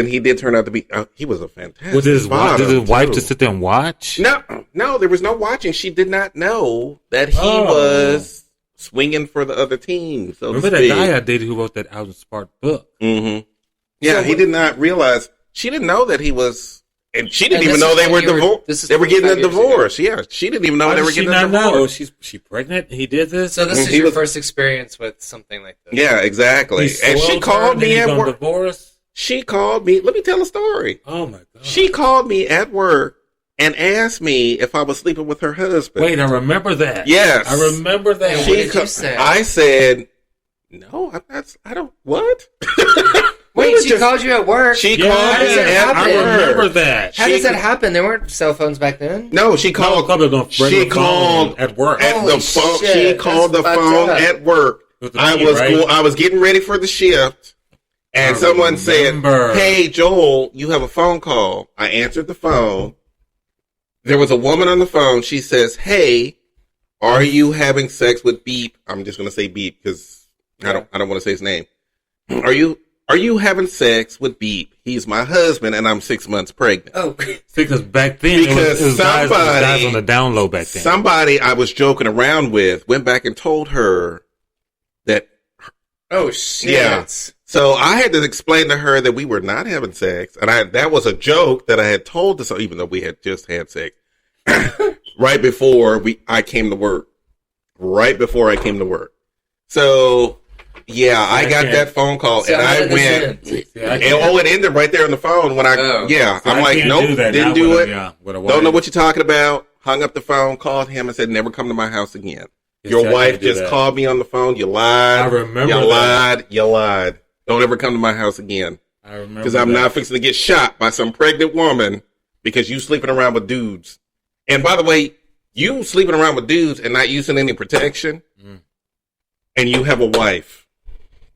he did turn out to be. He was a fantastic. Was his bottom, wife too. just sit there and watch? No, there was no watching. She did not know that he was swinging for the other team. So Remember that guy I dated who wrote that Alvin Spark book? Mm-hmm. Yeah, he did not realize. She didn't know that he was And she didn't And even this know is they were when you were- divorced. this is They were getting a 25 years ago. divorce. Yeah, she didn't even know How they did were she getting a not know? divorce. She pregnant? He did this? So this is He your was- first experience with something like this. Yeah, exactly. He And she soiled called her and me he's at gonna work. divorce? She called me. Let me tell a story. Oh my god. She called me at work and asked me if I was sleeping with her husband. Wait, I remember that. Yes. I remember that. What She did co- you say? I said, no, I'm not. I don't. What? Wait, she called you at work? She Yeah, called How does me that at happen? I remember work. that. How does that happen? There weren't cell phones back then. No, she called. She called at work. At Holy the phone. shit, She called the that's fucked phone up. at work. With the I key, was right? I was getting ready for the shift, and I someone remember. said, "Hey, Joel, you have a phone call." I answered the phone. There was a woman on the phone. She says, "Hey, are you having sex with Beep?" I'm just going to say Beep because I don't want to say his name. Are you having sex with Beep? He's my husband, and I'm 6 months pregnant. Oh, Because back then, Because it was guys somebody- on the down low back then. Somebody I was joking around with went back and told her that. oh shit. Yeah. So I had to explain to her that we were not having sex, and that was a joke that I had told to even though we had just had sex right before I came to work. Right before I came to work. So yeah, I got that phone call, So and how I did this went. end? See, I And, can't- it ended right there on the phone when I. Oh. Yeah, see, I'm I like, can't nope, do that didn't now do with it. a- yeah, with a Don't know wife. what you're talking about. Hung up the phone, called him, and said, never come to my house again. Yes, Your I wife can't do just that. called me on the phone. You lied. I remember You that. lied. You lied. Don't ever come to my house again. I remember Because I'm that. not fixing to get shot by some pregnant woman because you sleeping around with dudes. And by the way, you sleeping around with dudes and not using any protection, and you have a wife.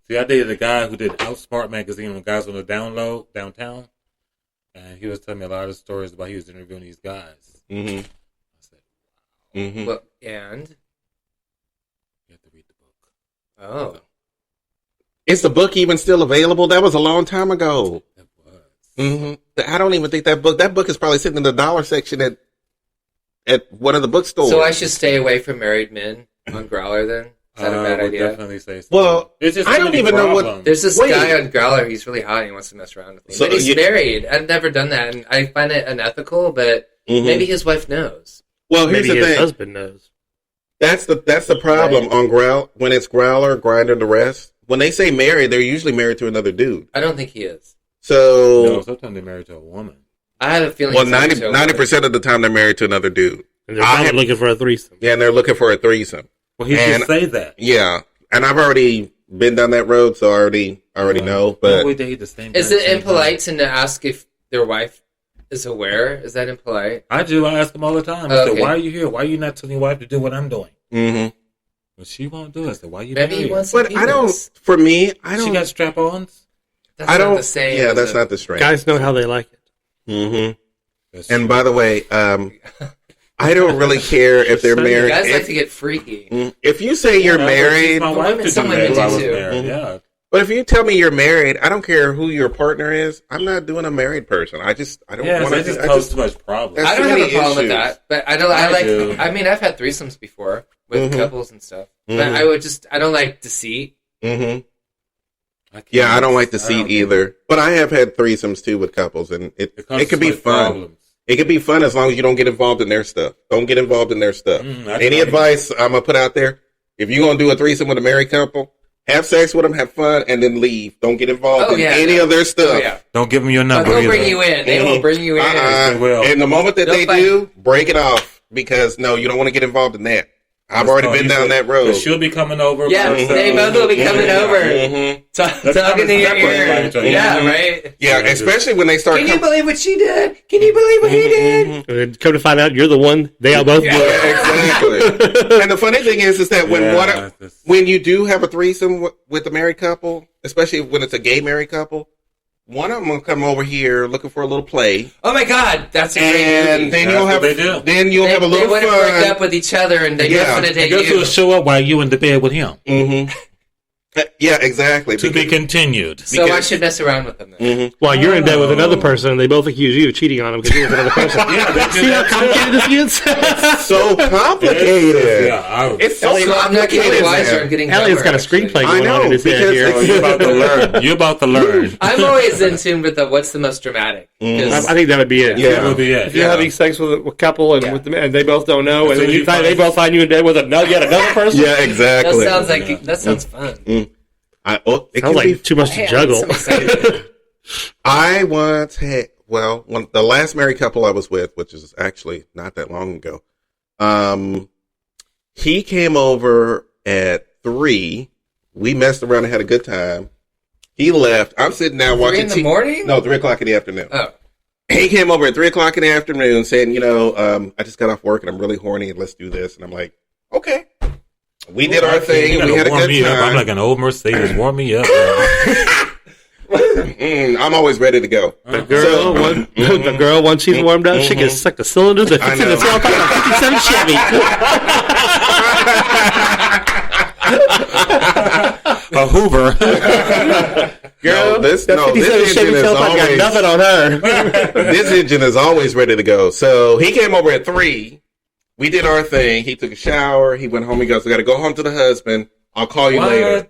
See, I dated a guy who did Outsmart magazine when guys on the down low downtown, and he was telling me a lot of stories about he was interviewing these guys. Mm-hmm. I said, Mm-hmm. Well, and "You have to read the book." oh, Is the book even still available? That was a long time ago. That was. Mm-hmm. I don't even think that book is probably sitting in the dollar section at one of the bookstores. so I should stay away from married men on Growler then? Is that a bad I would idea? definitely say so. Well, It's just I too don't many even know what- problems. There's this Wait. guy on Growler. He's really hot. And he wants to mess around with me. So But he's you- married. I've never done that, and I find it unethical. But Mhm. maybe his wife knows. Well, here's Maybe the his thing. husband knows. That's the problem on when it's Growler, Grinder, the rest. When they say married, they're usually married to another dude. I don't think he is. So, No, sometimes they're married to a woman. I have a feeling. well, he's married to a woman. 90% of the time they're married to another dude. And they're probably looking for a threesome. Yeah, and they're looking for a threesome. Well, he And- should say that. Yeah, and I've already been down that road, so I already know. But we date the same. Is guy it at the same impolite time. to ask if their wife is aware? Is that impolite? I do. I ask him all the time. I Oh, said, okay. "Why are you here? Why are you not telling your wife to do what I'm doing?" mhm. But she won't do it. I said, "Why you Maybe he married?" wants. Some but I don't. penis. For me, I don't. She got strap-ons. That's I don't. Not the same. Yeah, as that's a- not the strength. Guys know how they like it. Mm-hmm. That's And true. by the way, I don't really care if they're Just saying, married. Guys like If, to get freaky. if you say you're Yeah, I would teach married, my But wife women- to do some that women if I do was too. married. Mhm. Yeah. but if you tell me you're married, I don't care who your partner is. I'm not doing a married person. I don't Yeah, want it to. just causes too much problems. That's I don't too have a many problem with issues. that, but I don't. I I like. do. I mean, I've had threesomes before with Mhm. couples and stuff, but Mhm. I would just. I don't like deceit. Mm-hmm. can't- Yeah, I don't like I deceit don't- either. But I have had threesomes too with couples, and it causes could be too much fun. problems. It could be fun as long as you don't get involved in their stuff. Don't get involved in their stuff. I Any try. advice I'm gonna put out there? If you're gonna do a threesome with a married couple, have sex with them, have fun, and then leave. Don't get involved Oh, in yeah, any no. of their stuff. Oh yeah, Don't give them your but number they'll either. bring you in. They will bring you in. They will. And the moment that They'll they fight. do, break it off because no, you don't want to get involved in that. I've already Oh, been you down said- that road. 'cause she'll be coming over. Yeah, by herself. they both will be coming over. Mhm. That's Talking to your how it's ear. separate. Yeah, Mhm. right. Yeah, Yeah, especially when they start. Can you believe what she did? Can you believe what he did? Mhm. And then come to find out, you're the one they all both Yeah. were. Yeah, exactly. And the funny thing is that when Yeah, when you do have a threesome with a married couple, especially when it's a gay married couple, one of them will come over here looking for a little play, Oh my God, that's a great and movie. then That's you'll what have they do. then you'll have a They little wouldn't break fun. up with each other, and they Yeah. just want to I take guess you. he'll show up while you in the bed with him. Mm-hmm. Yeah, exactly. To be continued. So I should mess around with them then. Mm-hmm. While you're in bed with another person, and they both accuse you of cheating on them because you're with another person. See how complicated this gets? It's so complicated. Yeah, It's so So I'm not getting complicated. wiser. I'm getting Elliot's got a dumber, screenplay I going on know, in his head because here. you're about to learn. You're about to learn. I'm always in tune with what's the most dramatic. 'Cause I think that would be it. Yeah. That would be it. If you're having sex with a couple and with them, and they both don't know, and So then you they both find you in bed with yet another person. Yeah, exactly. that sounds fun. It Sounds can like be. too much to Hey, juggle. I'm so excited. I once had, the last married couple I was with, which is actually not that long ago, he came over at 3. We messed around and had a good time. He left. I'm sitting down 3 watching in the morning? No, 3 o'clock in the afternoon. Oh. He came over at 3 o'clock in the afternoon saying, I just got off work and I'm really horny and let's do this. And I'm like, okay. We did our thing and we had a good time. I'm like an old Mercedes. Warm me up. I'm always ready to go. The girl, once she's warmed up, she can suck the cylinders that fits in the tailpipe of a 57 Chevy. A Hoover. Girl, this 57 Chevy engine is tailpipe got always, nothing on her. this engine is always ready to go. So he came over at 3. We did our thing. He took a shower. He went home. He goes, I got to go home to the husband. I'll call you later.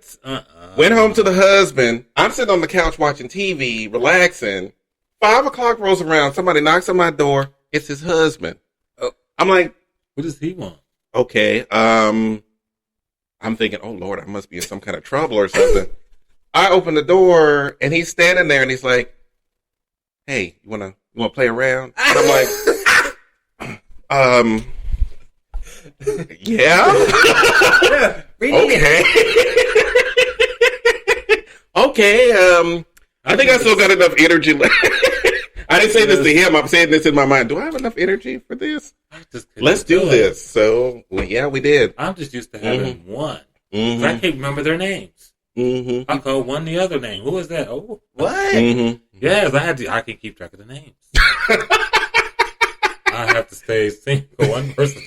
Went home to the husband. I'm sitting on the couch watching TV, relaxing. 5 o'clock rolls around. Somebody knocks on my door. It's his husband. Oh. I'm like, What does he want? okay. I'm thinking, oh Lord, I must be in some kind of trouble or something. I open the door and he's standing there and he's like, hey, you wanna play around? And I'm like, yeah. Okay. Okay. I think I still got enough energy left. I didn't say this to him. I'm saying this in my mind. Do I have enough energy for this? Let's do this. So, yeah, we did. I'm just used to having one. Mm-hmm. I can't remember their names. Mm-hmm. I call one the other name. Who is that? Oh, What? Mm-hmm. yes, I can keep track of the names. I have to stay single one person.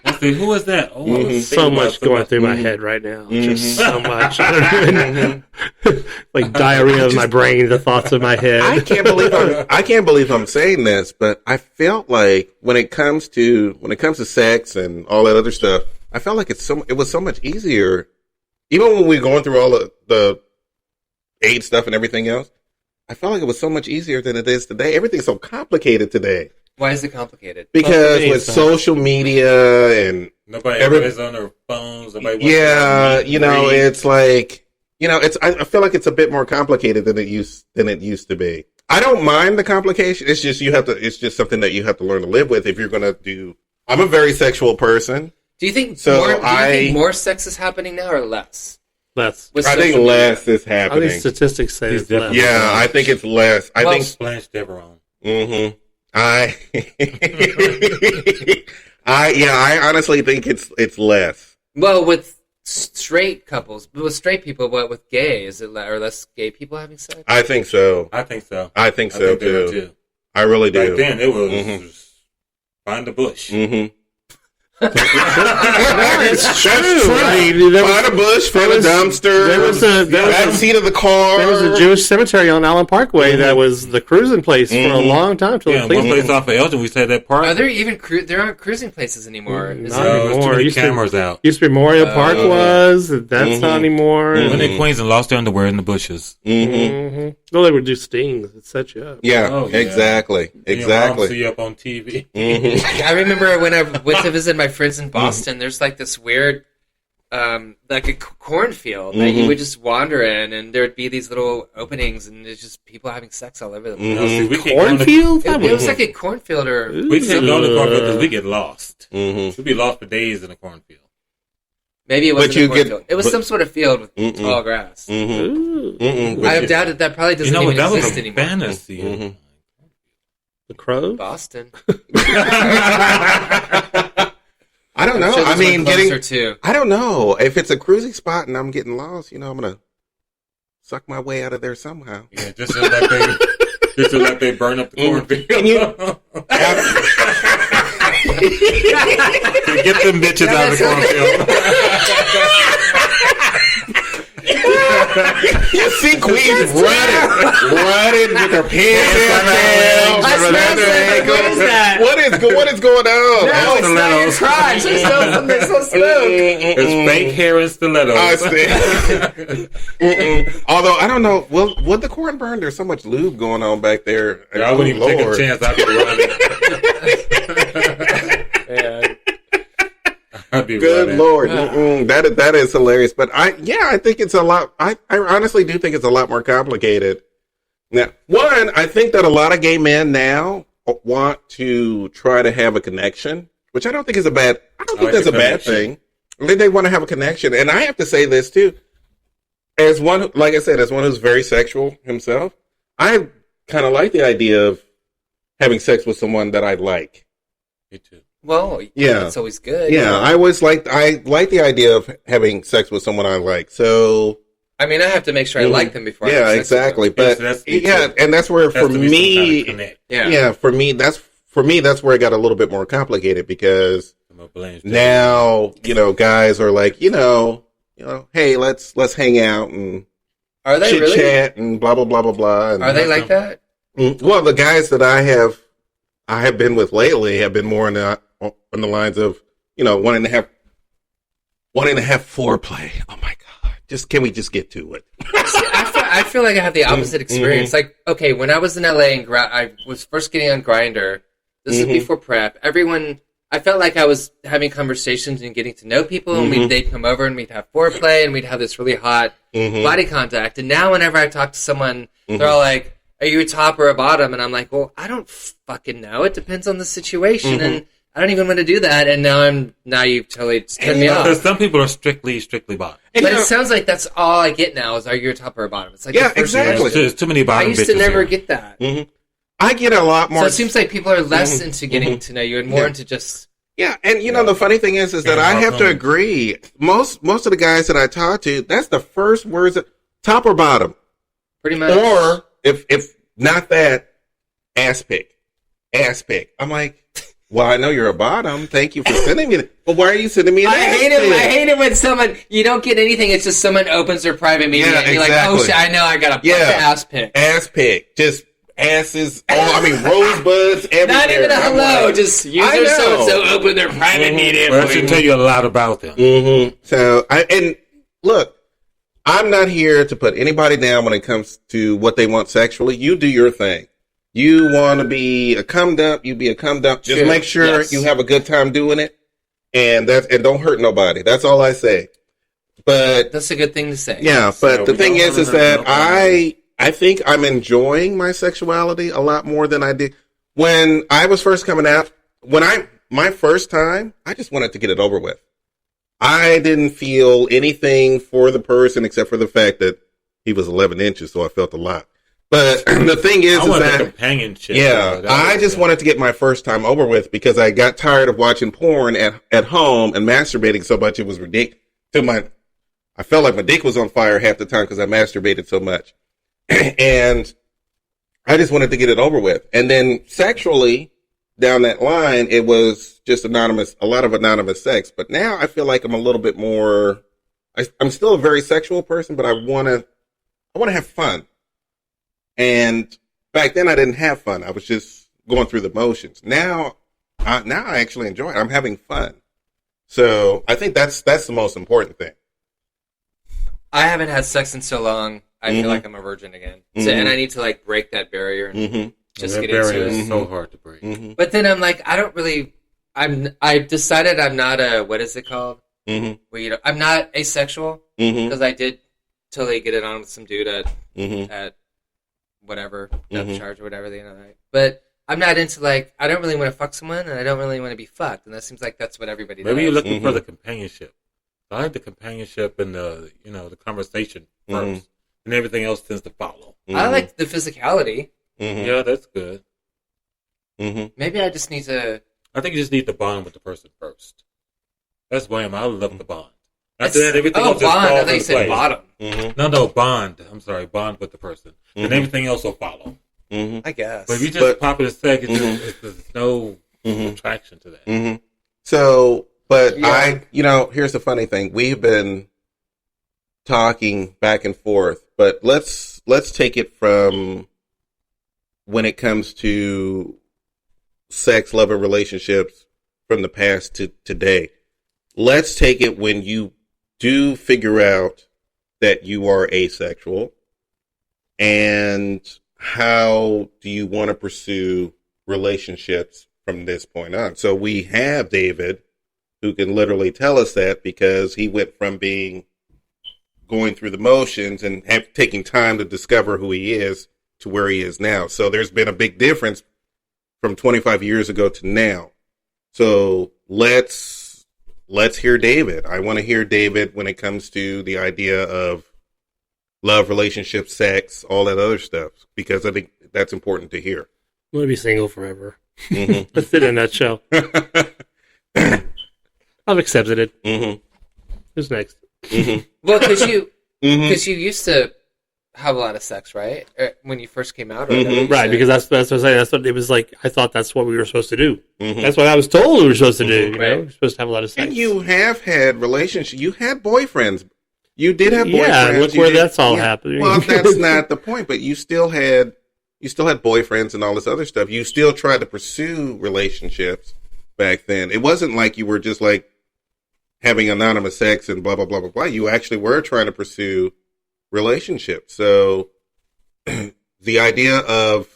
I say, who is that? Oh, I was So thinking much about going through my somebody. head right now. Just so much. I don't even like diarrhea of my brain, the thoughts of my head. I can't believe I'm saying this, but I felt like when it comes to sex and all that other stuff, I felt like it was so much easier. Even when we were going through all of the AIDS stuff and everything else, I felt like it was so much easier than it is today. Everything's so complicated today. Why is it complicated? Because with social media and Everybody's on their phones. It's like, I feel like it's a bit more complicated than it used to be. I don't mind the complication. It's just it's just something that you have to learn to live with if you're going to do. I'm a very sexual person. Do you think So more sex is happening now or less? Less. With I think social media? less is I happening. think statistics say it's less. Yeah, I think it's less. I think. Blanche Devereaux. Mm-hmm. I honestly think it's less. Well, with straight couples, but with straight people, but with gay, is it or less gay people having sex? I think so. I think so. I think so they were too. I really do. Back then, it was find the bush. Mm-hmm. It's true. I mean, Find a bush, find a dumpster. There was a back seat of the car. There was a Jewish cemetery on Allen Parkway that was the cruising place for a long time. Till Yeah, one place off of Elgin, we said that park. Are there even there aren't cruising places anymore? Is Not there? There's too anymore. many cameras out. Used to be Memorial Park that's not anymore. When they Queens and lost their underwear in the bushes. Mm-hmm. No, they would do stings. It set you up. Yeah, Oh, yeah. exactly. Your mom see you up on TV. Mm-hmm. I remember when I went to visit my friends in Boston. There's like this weird, like a cornfield that you would just wander in, and there would be these little openings, and there's just people having sex all over the place. Now, see, we can't go to- Cornfield? It was like a cornfield, or We can't go to the cornfield because we get lost. Mm-hmm. We'd be lost for days in a cornfield. maybe it wasn't But you a cornfield. get- It was but- some sort of field with tall grass. Mm-hmm. I doubt it. That probably doesn't That even was exist a anymore. fantasy. Mhm. The crow? Boston. I don't know. Sure, I this mean, one closer to. I don't know. If it's a cruising spot and I'm getting lost, I'm going to suck my way out of there somehow. Yeah, just to let they burn up the cornfield. Can you- Get them bitches out of the cornfield. You see Queen's running with her pants down. I smell that. What is that? What is going on? No, it's not your crotch. There's no smoke. It's fake hair and stilettos. I see. Although I don't know, would the corn burn? There's so much lube going on back there. I wouldn't even take a chance. I'd be running. I'd be Good running. Lord, that is hilarious. But I think it's a lot. I honestly do think it's a lot more complicated. Now, one, I think that a lot of gay men now want to try to have a connection, which I don't think is a bad. I don't think that's a bad thing. I think they want to have a connection, and I have to say this too. As one, like I said, as one who's very sexual himself, I kind of like the idea of having sex with someone that I like. Me too. Well, yeah, it's always good. Yeah, I like the idea of having sex with someone I like. So, I mean, I have to make sure I like them before. Yeah, exactly. But and that's where for me, for me that's where it got a little bit more complicated because now guys are like hey, let's hang out and are they chit chat and blah blah blah blah blah. And are they like that? Well, the guys that I have been with lately have been more on the lines of wanting to have foreplay. Oh my god! Can we just get to it? See, I feel like I have the opposite experience. Like, okay, when I was in LA and I was first getting on Grindr, this is before prep. I felt like I was having conversations and getting to know people, and they'd come over and we'd have foreplay and we'd have this really hot body contact. And now, whenever I talk to someone, they're all like, "Are you a top or a bottom?" And I'm like, "Well, I don't fucking know. It depends on the situation, and I don't even want to do that." And now you've totally turned me off. Because some people are strictly bottom. But it sounds like that's all I get now is, "Are you a top or a bottom?" It's like exactly. There's too many bottom. I used to never get that. I get a lot more. So it seems like people are less into getting to know you and more into just. Yeah, and the funny thing is that I have to agree. Most of the guys that I talk to, that's the first words: top or bottom, pretty much. Or if not that, ass pick. I'm like, well, I know you're a bottom. Thank you for sending me that. But why are you sending me an ass pick? I hate it when you don't get anything. It's just someone opens their private media and you're like, oh shit, I know I got a bunch of ass pick. Ass pick. Just asses. Rosebuds everywhere. Not even a hello. Like, just user so-and-so open their private media. Well, that should tell you a lot about them. So, look, I'm not here to put anybody down when it comes to what they want sexually. You do your thing. You want to be a cum dump, you be a cum dump. Just make sure you have a good time doing it, and don't hurt nobody. That's all I say. But that's a good thing to say. Yeah, but the thing is that I think I'm enjoying my sexuality a lot more than I did when I was first coming out. My first time, I just wanted to get it over with. I didn't feel anything for the person except for the fact that he was 11 inches, so I felt a lot. But the thing is that companionship. Yeah, I just wanted to get my first time over with because I got tired of watching porn at home and masturbating so much it was ridiculous. I felt like my dick was on fire half the time because I masturbated so much, and I just wanted to get it over with. And then sexually, down that line, it was just a lot of anonymous sex. But now I feel like I'm a little bit more. I'm still a very sexual person, but I want to have fun. And back then I didn't have fun. I was just going through the motions. Now I actually enjoy it. I'm having fun. So I think that's the most important thing. I haven't had sex in so long. I feel like I'm a virgin again. So, and I need to break that barrier and just get into it. Is so hard to break. But then I'm like, I decided I'm not what is it called? Where I'm not asexual because I did totally get it on with some dude at whatever, death charge or whatever the other night. But I'm not into I don't really want to fuck someone and I don't really want to be fucked. And that seems like that's what everybody does. Maybe you're looking for the companionship. I like the companionship and the conversation first, and everything else tends to follow. I like the physicality. Yeah, that's good. Maybe I just need to. I think you just need to bond with the person first. That's why I love the bond. After that, everything else bond. I thought you said bottom. No, bond. I'm sorry, bond with the person, and everything else will follow. I guess. But if you just pop it a second, there's no attraction to that. Mm-hmm. So, but Yeah. here's the funny thing. We've been talking back and forth, but let's take it from when it comes to sex, love, and relationships from the past to today. Let's take it when you do figure out that you are asexual, and how do you want to pursue relationships from this point on? So we have David, who can literally tell us that, because he went from going through the motions and taking time to discover who he is to where he is now. So there's been a big difference from 25 years ago to now. So let's hear David. I want to hear David when it comes to the idea of love, relationship, sex, all that other stuff, because I think that's important to hear. I'm going to be single forever. Mm-hmm. That's it in a nutshell. I've accepted it. Mm-hmm. Who's next? Mm-hmm. Well, because you Mm-hmm. used to have a lot of sex, right? When you first came out, or whatever Mhm. you Right, said. because that's what I'm saying. That's what it was like. I thought that's what we were supposed to do. Mm-hmm. That's what I was told we were supposed to do. You know, Right. we're supposed to have a lot of sex. And you have had relationships. You had boyfriends. You did have boyfriends. Yeah, look You where did- that's all happening. Well, that's not the point. But you still had boyfriends and all this other stuff. You still tried to pursue relationships back then. It wasn't like you were just like having anonymous sex and blah blah blah blah blah. You actually were trying to pursue relationships. So the idea of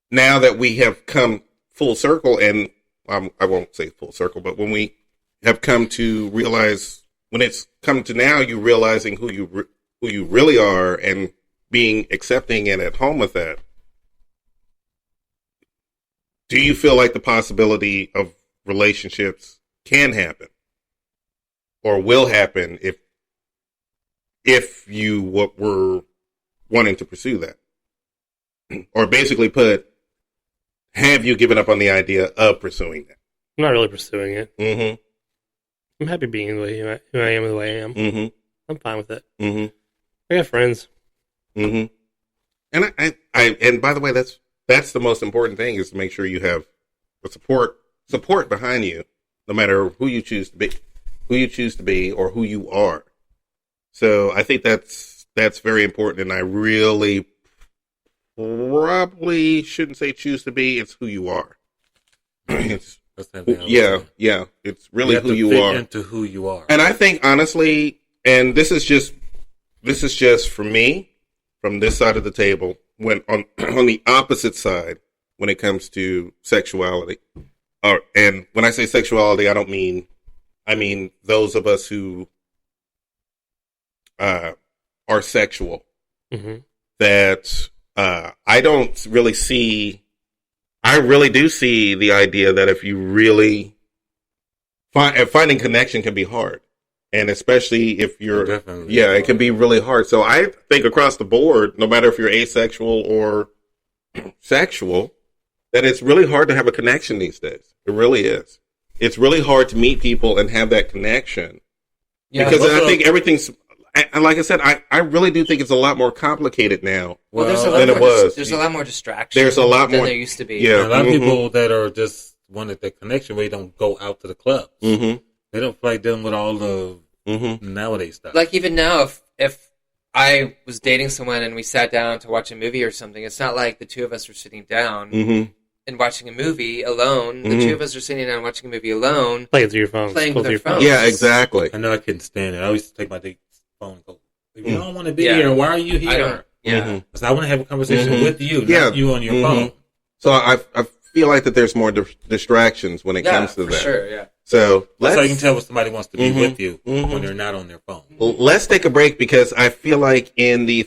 now that we have come full circle, and I won't say full circle, but when we have come to realize, when it's come to now, you realizing who you really are and being accepting and at home with that. Do you feel like the possibility of relationships can happen or will happen if you were wanting to pursue that? Or basically put, have you given up on the idea of pursuing that? I'm not really pursuing it. Mm-hmm. I'm happy being the way who I am the way I am. Mm-hmm. I'm fine with it. Mm-hmm. I got friends. Mm-hmm. And and by the way, that's the most important thing, is to make sure you have the support behind you, no matter who you choose to be or who you are. So I think that's very important, and I really probably shouldn't say choose to be. It's who you are. It's yeah. It's really who you are. Into who you are. And I think honestly, and this is just for me, from this side of the table, when on the opposite side, when it comes to sexuality, and when I say sexuality, I mean those of us who are sexual. Mm-hmm. That I don't really see. I really do see the idea that if you really finding connection can be hard, and especially if you're, it can be really hard. So I think across the board, no matter if you're asexual or sexual, that it's really hard to have a connection these days. It really is. It's really hard to meet people and have that connection, because I think everything's. And like I said, I really do think it's a lot more complicated now Well, than it was. There's a lot more distraction. There's a lot than more. there used to be. Yeah. And a lot of people that are just wanted the connection where they don't go out to the clubs. Mm-hmm. They don't feel like dealing with all the Mm-hmm. nowadays stuff. Like even now, if I was dating someone and we sat down to watch a movie or something, it's not like the two of us are sitting down Mm-hmm. and watching a movie alone. The two of us are sitting down watching a movie alone. Playing through your phone. Playing with our phones. Yeah, exactly. I know I couldn't stand it. I used to take my date's phone and go, if you don't want to be Yeah. here, why are you I here? don't. Yeah. Mhm. Because I want to have a conversation Mhm. with you, Yeah. not you on your Mhm. phone. So I feel like that there's more distractions when it Yeah, comes to for that. sure. Yeah. So That's how you can tell when somebody wants to be Mhm. with you Mhm. when they're not on their phone. let's take a break, because I feel like in the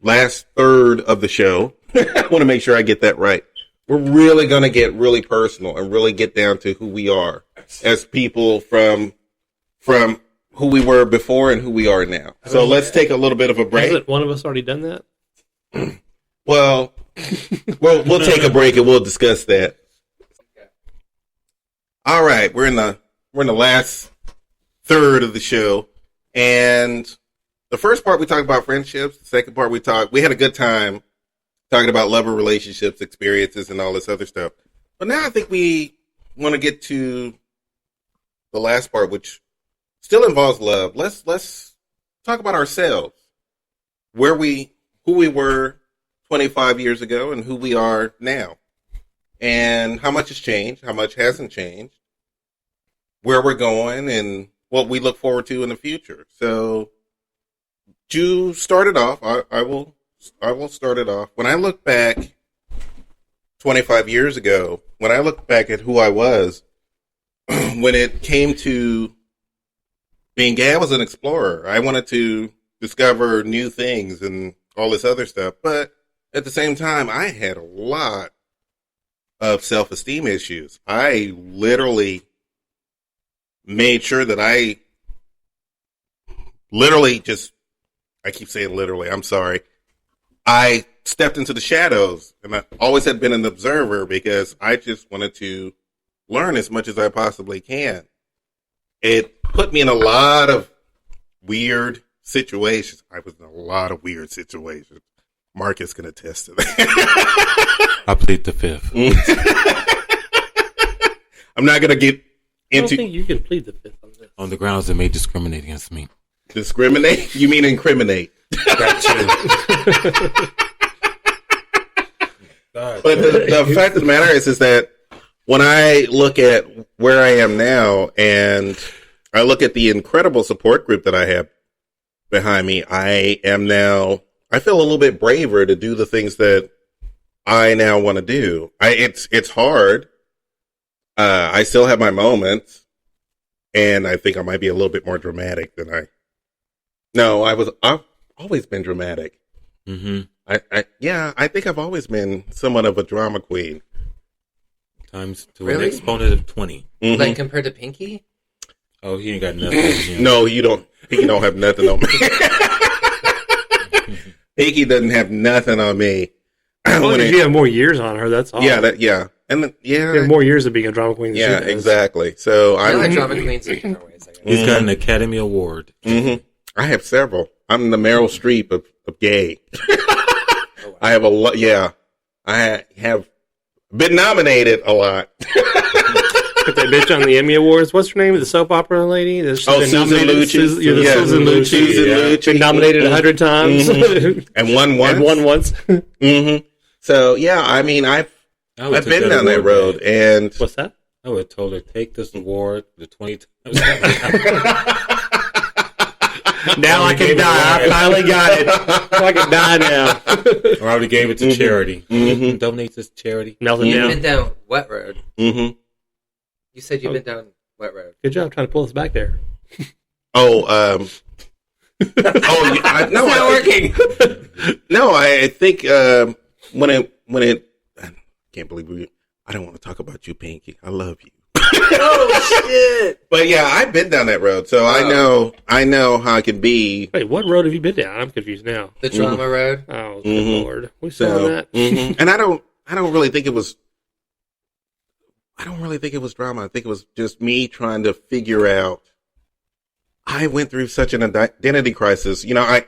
last third of the show, I want to make sure I get that right. We're really going to get really personal and really get down to who we are as people from who we were before and who we are now. So let's take a little bit of a break. Hasn't one of us already done that? Well, we'll take a break and we'll discuss that. All right, we're in the last third of the show, and the first part we talked about friendships. The second part we had a good time talking about lover relationships, experiences, and all this other stuff. But now I think we want to get to the last part, which still involves love. Let's talk about ourselves, who we were 25 years ago, and who we are now, and how much has changed, how much hasn't changed, where we're going, and what we look forward to in the future. So, to start it off, I will start it off. When I look back 25 years ago, when I look back at who I was, when it came to being gay, I was an explorer. I wanted to discover new things and all this other stuff. But at the same time, I had a lot of self-esteem issues. I literally made sure that I keep saying literally, I'm sorry. I stepped into the shadows, and I always had been an observer because I just wanted to learn as much as I possibly can. It put me in a lot of weird situations. I was in a lot of weird situations. Marcus can attest to that. I plead the fifth. I'm not going to get into... I don't think you can plead the fifth on this. On the grounds that may discriminate against me. Discriminate? You mean incriminate? That But the fact of the matter is that when I look at where I am now and I look at the incredible support group that I have behind me, I feel a little bit braver to do the things that I now want to do. It's hard. I still have my moments, and I think I might be a little bit more dramatic than I've always been dramatic. Mm-hmm. I think I've always been somewhat of a drama queen. Times to Really? an exponent of 20. Mm-hmm. Like compared to Pinky? Oh, he ain't got nothing. No, you don't. Pinky don't have nothing on me. Pinky doesn't have nothing on me. Well, you have more years on her, that's all. Yeah, and You have more years of being a drama queen than yeah, she does. exactly. So I I'm like drama queens in different ways, I guess. He's got an Academy Award. Mm-hmm. I have several. I'm the Meryl Streep of gay. Oh, wow. I have a lot. Yeah, I have been nominated a lot. Put that bitch on the Emmy Awards. What's her name? The soap opera lady? She's been Susan nominated- Lucci. You're the Yeah, Susan Lucci. Susan Yeah. Lucci. Been nominated 100 times. And won once. And won once. Mm-hmm. So yeah, I mean, I've been down that road, and What's that? I would have told her, take this award the 20 times. Now I can die. I finally got it. I can die now. Or I would have gave it to charity. Mhm. Donate this to charity. Melting You've down. been down what road? mm-hmm. You said you've been down what road? Good job trying to pull us back there. No, It's not working. No, I think when it, I can't believe I don't want to talk about you, Pinky. I love you. Oh shit! But yeah, I've been down that road, so I know how it can be. Wait, what road have you been down? I'm confused now. The drama road. Oh, good Mhm. Lord. We saw So, that. and I don't really think it was. I don't really think it was drama. I think it was just me trying to figure out. I went through such an identity crisis. You know, I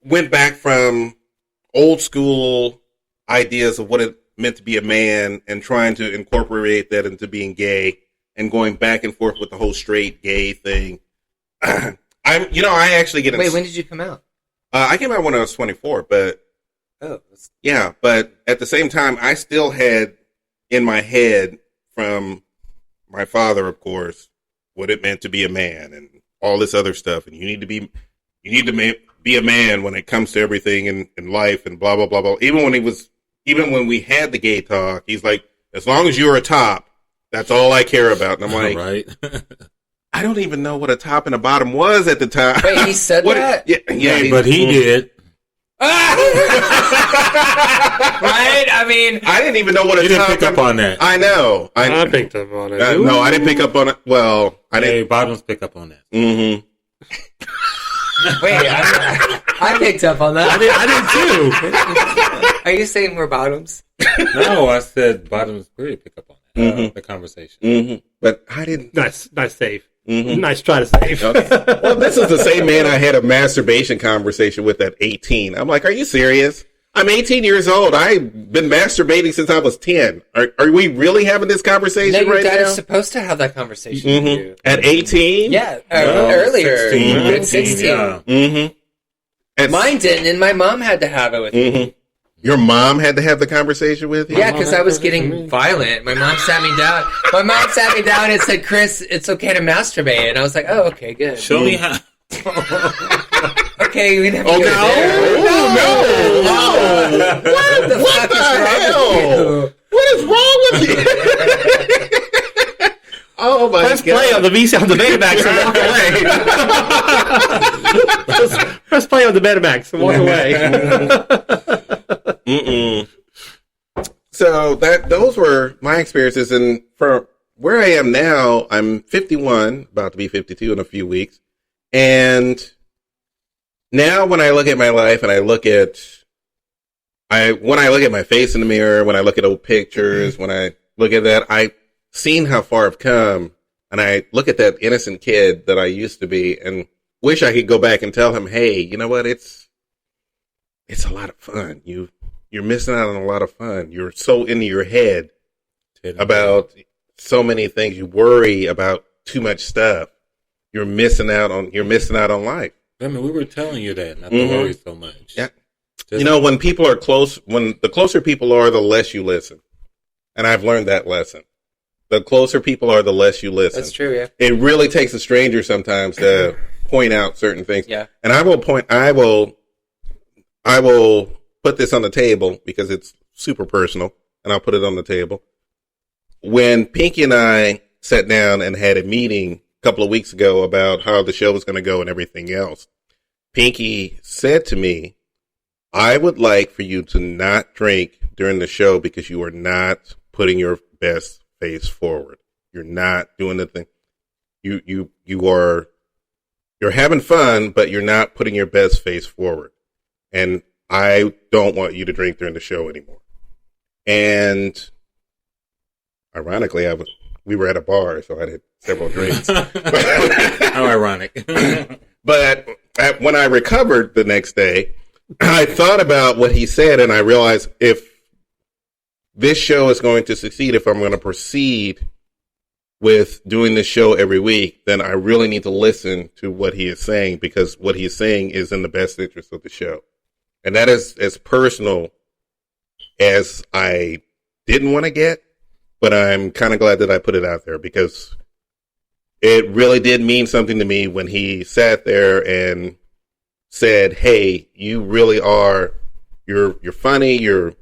went back from old school ideas of what it meant to be a man and trying to incorporate that into being gay and going back and forth with the whole straight gay thing. I actually get. Wait, when did you come out? I came out when I was 24, but Oh, yeah, but at the same time, I still had in my head from my father, of course, what it meant to be a man and all this other stuff. And you need to be a man when it comes to everything in life and blah, blah, blah, blah. Even when we had the gay talk, he's like, as long as you're a top, that's all I care about. And I'm like, right? I don't even know what a top and a bottom was at the time. wait, he said that? Yeah, But he did. Right? I mean, I didn't even know what a You didn't top. pick up on that. I know. I picked up on it. No, I didn't pick up on it. Well, I Hey, didn't. bottoms pick up on that. Mm-hmm. wait, I picked up on that. I did too. Are you saying we're bottoms? No, I said bottoms really pick up on that. Mhm. The conversation. Mm-hmm. But I didn't. Nice save. Mhm. Nice try to save. Okay. Well, this is the same man I had a masturbation conversation with at 18. I'm like, are you serious? I'm 18 years old. I've been masturbating since I was 10. Are we really having this conversation No, your right dad now? is supposed to have that conversation with you. At 18? Yeah, No, earlier. 16. At 16. Yeah. Mm-hmm. Mine didn't, and my mom had to have it with me. Your mom had to have the conversation with you? Yeah, because I was getting violent. My mom sat me down. My mom sat me down and said, "Chris, it's okay to masturbate." And I was like, "Oh, okay, good." Show me how. Okay, we didn't have to Oh, go there. no! What the fuck is wrong with you? What is wrong with you? Oh my Press God. play on the Betamax and walk away. Press play on the Betamax and walk away. So those were my experiences, and for where I am now, I'm 51, about to be 52 in a few weeks, and now when I look at my life and when I look at my face in the mirror, when I look at old pictures, when I look at that, I've seen how far I've come, and I look at that innocent kid that I used to be, and wish I could go back and tell him, hey, you know what? It's a lot of fun. You're missing out on a lot of fun. You're so into your head about so many things. You worry about too much stuff. You're missing out on life. I mean, we were telling you that, not to worry so much. Yeah. When people are close, when the closer people are, the less you listen. And I've learned that lesson. The closer people are, the less you listen. That's true, yeah. It really takes a stranger sometimes to point out certain things. Yeah. And I will put this on the table because it's super personal, and I'll put it on the table. When Pinky and I sat down and had a meeting a couple of weeks ago about how the show was going to go and everything else, Pinky said to me, I would like for you to not drink during the show because you are not putting your best face forward. You're not doing the thing. You're having fun, but you're not putting your best face forward. And I don't want you to drink during the show anymore. And ironically, we were at a bar, so I had several drinks. How ironic. But when I recovered the next day, I thought about what he said, and I realized if this show is going to succeed, if I'm going to proceed with doing this show every week, then I really need to listen to what he is saying, because what he is saying is in the best interest of the show. And that is as personal as I didn't want to get, but I'm kind of glad that I put it out there, because it really did mean something to me when he sat there and said, hey, you really are, you're funny, you're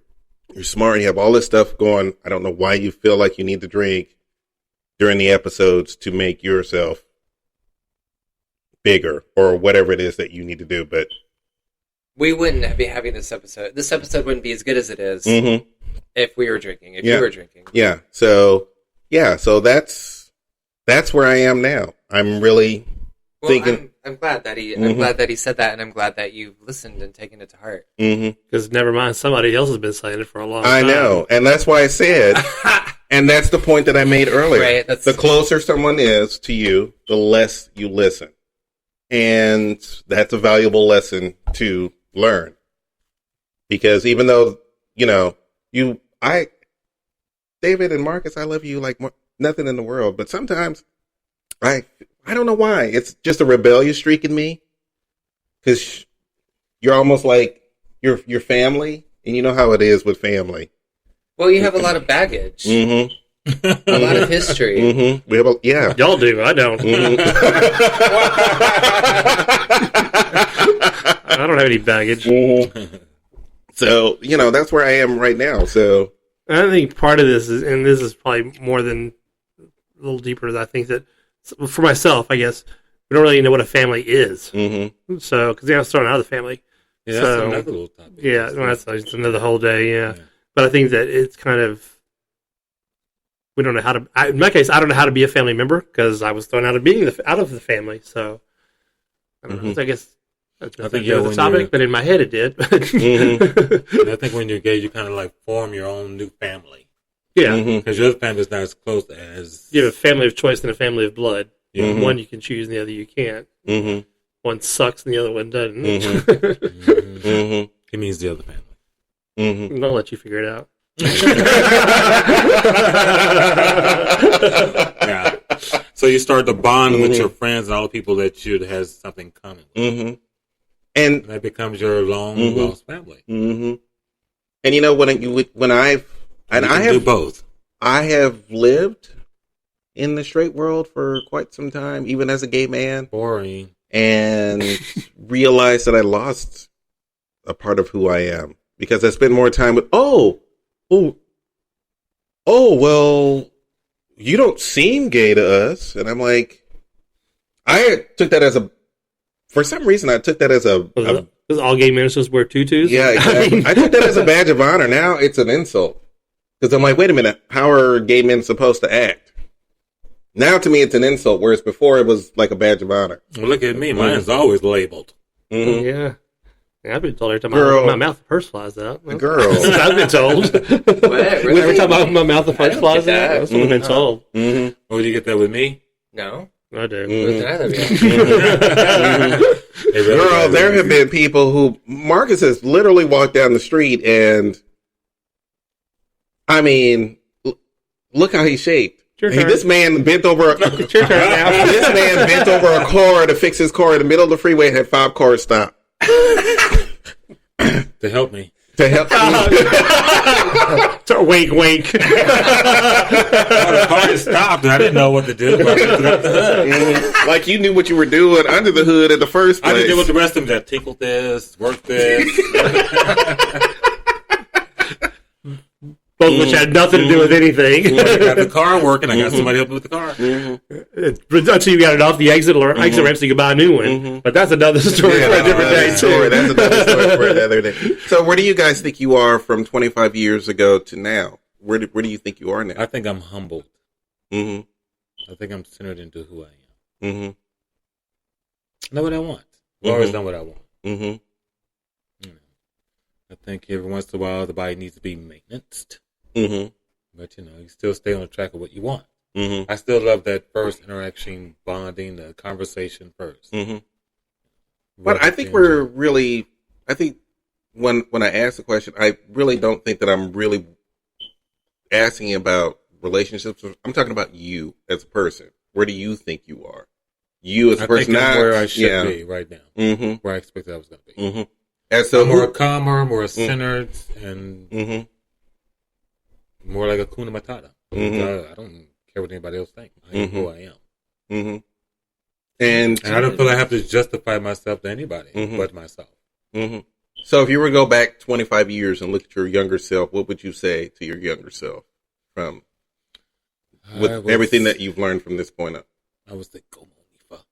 smart, you have all this stuff going. I don't know why you feel like you need to drink during the episodes to make yourself bigger or whatever it is that you need to do. But we wouldn't be having this episode. This episode wouldn't be as good as it is if we were drinking, if you were drinking. Yeah. So that's where I am now. I'm really thinking. I'm glad that I'm glad that he said that, and I'm glad that you've listened and taken it to heart. Because never mind, somebody else has been saying it for a long time. I know, and that's why I said, and that's the point that I made earlier. Right, the closer someone is to you, the less you listen, and that's a valuable lesson to learn. Because even though David and Marcus, I love you like nothing in the world, but sometimes I don't know why. It's just a rebellious streak in me, because you're almost like your family, and you know how it is with family. Well, you have a lot of baggage, a lot of history. We have Y'all do. I don't. I don't have any baggage. So that's where I am right now. So I think part of this is, and this is probably more than a little deeper, is I think that for myself, I guess, we don't really know what a family is. So, because I was thrown out of the family. Yeah, that's another little topic. Yeah, that's another whole day, yeah. But I think that it's kind of, we don't know how to, in my case, I don't know how to be a family member, because I was thrown out of being out of the family. So, I don't know. So I guess that's nothing to do with the topic, but in my head it did. And I think when you're gay, you kind of like form your own new family. Yeah. Because your family's not as close as... You have a family of choice and a family of blood. One you can choose and the other you can't. One sucks and the other one doesn't. He means the other family. Mm-hmm. I'll let you figure it out. Yeah. So you start to bond with your friends and all the people that you has something in common with. Mm-hmm. And that becomes your long lost family. Mm-hmm. And you know I have do both. I have lived in the straight world for quite some time, even as a gay man. Boring. And realized that I lost a part of who I am because I spend more time with well, you don't seem gay to us. And I'm like, for some reason, I took that as because all gay men just wear tutus? Yeah, exactly. I took that as a badge of honor. Now it's an insult. Because I'm like, wait a minute, how are gay men supposed to act? Now to me it's an insult, whereas before it was like a badge of honor. Well, look at me. Mine's always labeled. Mm-hmm. Yeah. I've been told every time my mouth first flies out. Girl. I've been told. What? Really? Every time my mouth first flies out, that's what I've been told. Mm-hmm. Oh, did you get that with me? No. I do. Girl, there have been people who Marcus has literally walked down the street and I mean, look how he's shaped. This man bent over a car to fix his car in the middle of the freeway and had 5 cars stop. To help me. So wink, wink. The car had stopped and I didn't know what to do. Like you knew what you were doing under the hood in the first place. I didn't know what the rest of them did. Tinkled this, worked this. Both of which had nothing to do with anything. I got the car working. I got somebody helping with the car. Until you got it off the exit ramp so you can buy a new one. But that's another story for a different day, too. That's another story for another day. So where do you guys think you are from 25 years ago to now? Where do you think you are now? I think I'm humbled. Mm-hmm. I think I'm centered into who I am. Mm-hmm. I know what I want. I've always done what I want. Mm-hmm. I think every once in a while the body needs to be maintained. Mm-hmm. But, you still stay on the track of what you want. Mm-hmm. I still love that first interaction, bonding, the conversation first. Mm-hmm. But I think when I ask the question, I really don't think that I'm really asking about relationships. I'm talking about you as a person. Where do you think you are? You as a person. I think I'm where I should be right now. Mm-hmm. Where I expected I was going to be. Mm-hmm. And so I'm more calmer, more centered, and more like a Kuna Matata. I don't care what anybody else thinks. I am who I am. Mm-hmm. And I don't feel I have to justify myself to anybody but myself. Mm-hmm. So if you were to go back 25 years and look at your younger self, what would you say to your younger self with everything that you've learned from this point up? I would say, go Monifa.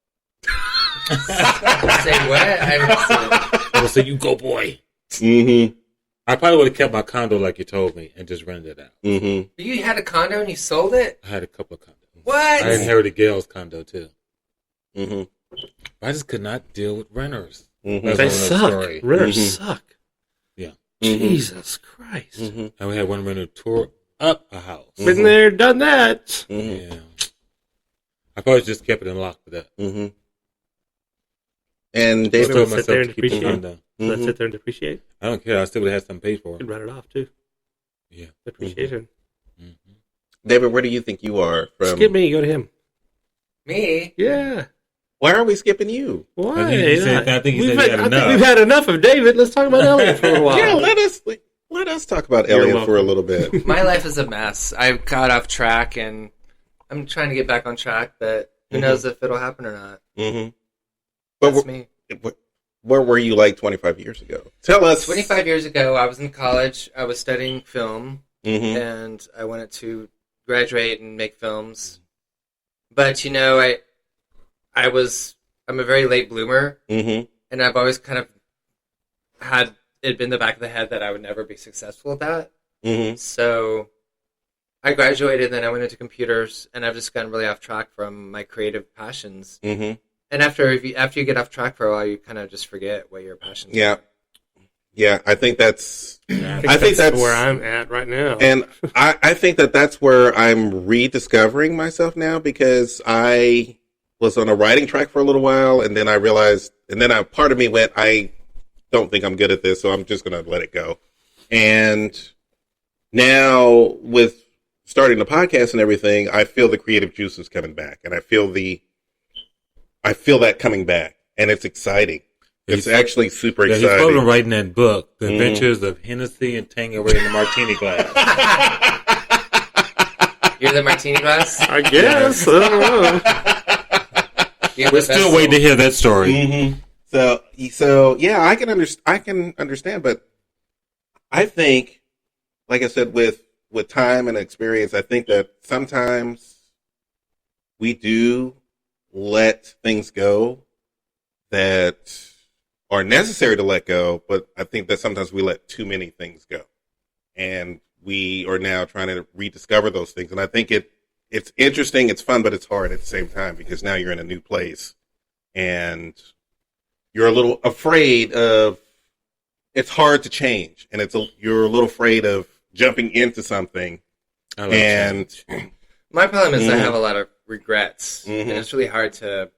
Say what? I would say, you go boy. Mm-hmm. I probably would have kept my condo like you told me and just rented it out. Mm-hmm. You had a condo and you sold it? I had a couple of condos. What? I inherited Gail's condo too. Mm-hmm. I just could not deal with renters. Mm-hmm. They suck. Renters suck. Yeah. Jesus Christ. Mm-hmm. And we had one renter tore up a house. Been there, done that. Mm-hmm. Yeah. I probably just kept it in lock for that. Mm-hmm. And I David told sit myself there to and keep the appreciate. condo. Let's sit there and depreciate. I don't care. I still would have had something paid for You it. could write it off too. Yeah. Depreciation. Mm-hmm. David, where do you think you are from? Skip me, go to him. Me? Yeah. Why are we skipping you? Why? I think he said he had enough. We've had enough of David. Let's talk about Elliot for a while. Yeah, let us talk about Elliot for a little bit. My life is a mess. I got off track and I'm trying to get back on track, but who knows if it'll happen or not. Mm-hmm. That's me. Where were you like 25 years ago? Tell us. 25 years ago, I was in college. I was studying film, Mm-hmm. and I wanted to graduate and make films. But, I'm a very late bloomer, Mm-hmm. and I've always kind of had it been in the back of the head that I would never be successful at that. Mm-hmm. So I graduated, then I went into computers, and I've just gotten really off track from my creative passions. Mm-hmm. And after you get off track for a while, you kind of just forget what your passions are. Yeah. I think that's. I think that's where I'm at right now. And I think that's where I'm rediscovering myself now, because I was on a writing track for a little while, and then I realized, and then part of me went, I don't think I'm good at this, so I'm just going to let it go. And now with starting the podcast and everything, I feel the creative juices coming back, and I feel that coming back, and it's exciting. It's actually super exciting. He's probably writing that book, The Adventures of Hennessy and Tanqueray in the Martini Glass. You're the martini glass? I guess. I don't know. We're still waiting to hear that story. Mm-hmm. So yeah, I can understand, but I think, like I said, with time and experience, I think that sometimes we do let things go that are necessary to let go, but I think that sometimes we let too many things go. And we are now trying to rediscover those things. And I think it's interesting, it's fun, but it's hard at the same time, because now you're in a new place and you're a little afraid of, it's hard to change, and you're a little afraid of jumping into something. My problem is I have a lot of regrets, and it's really hard to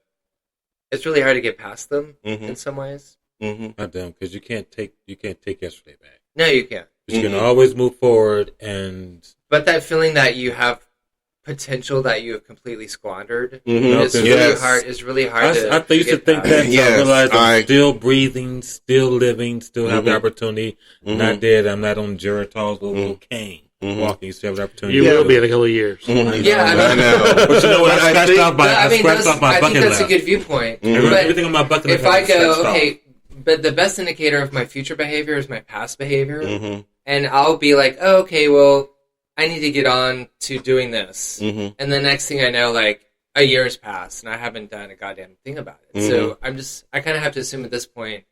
get past them in some ways. I don't, because you can't take yesterday back. No, you can't. But you can always move forward, but that feeling that you have potential that you have completely squandered is really hard. I used to think that. Yes, I realized I'm still breathing, still living, still have the opportunity. Not dead. I'm not on Geritol's little cane. Walking, you still have the opportunity. You will be in a couple of years. I know. But you know what? I scratched off my I think bucket that's list. a good viewpoint. But everything on my bucket list. If I go, okay, but the best indicator of my future behavior is my past behavior, and I'll be like, oh, okay, well, I need to get on to doing this, and the next thing I know, like a year's passed, and I haven't done a goddamn thing about it. So I kind of have to assume at this point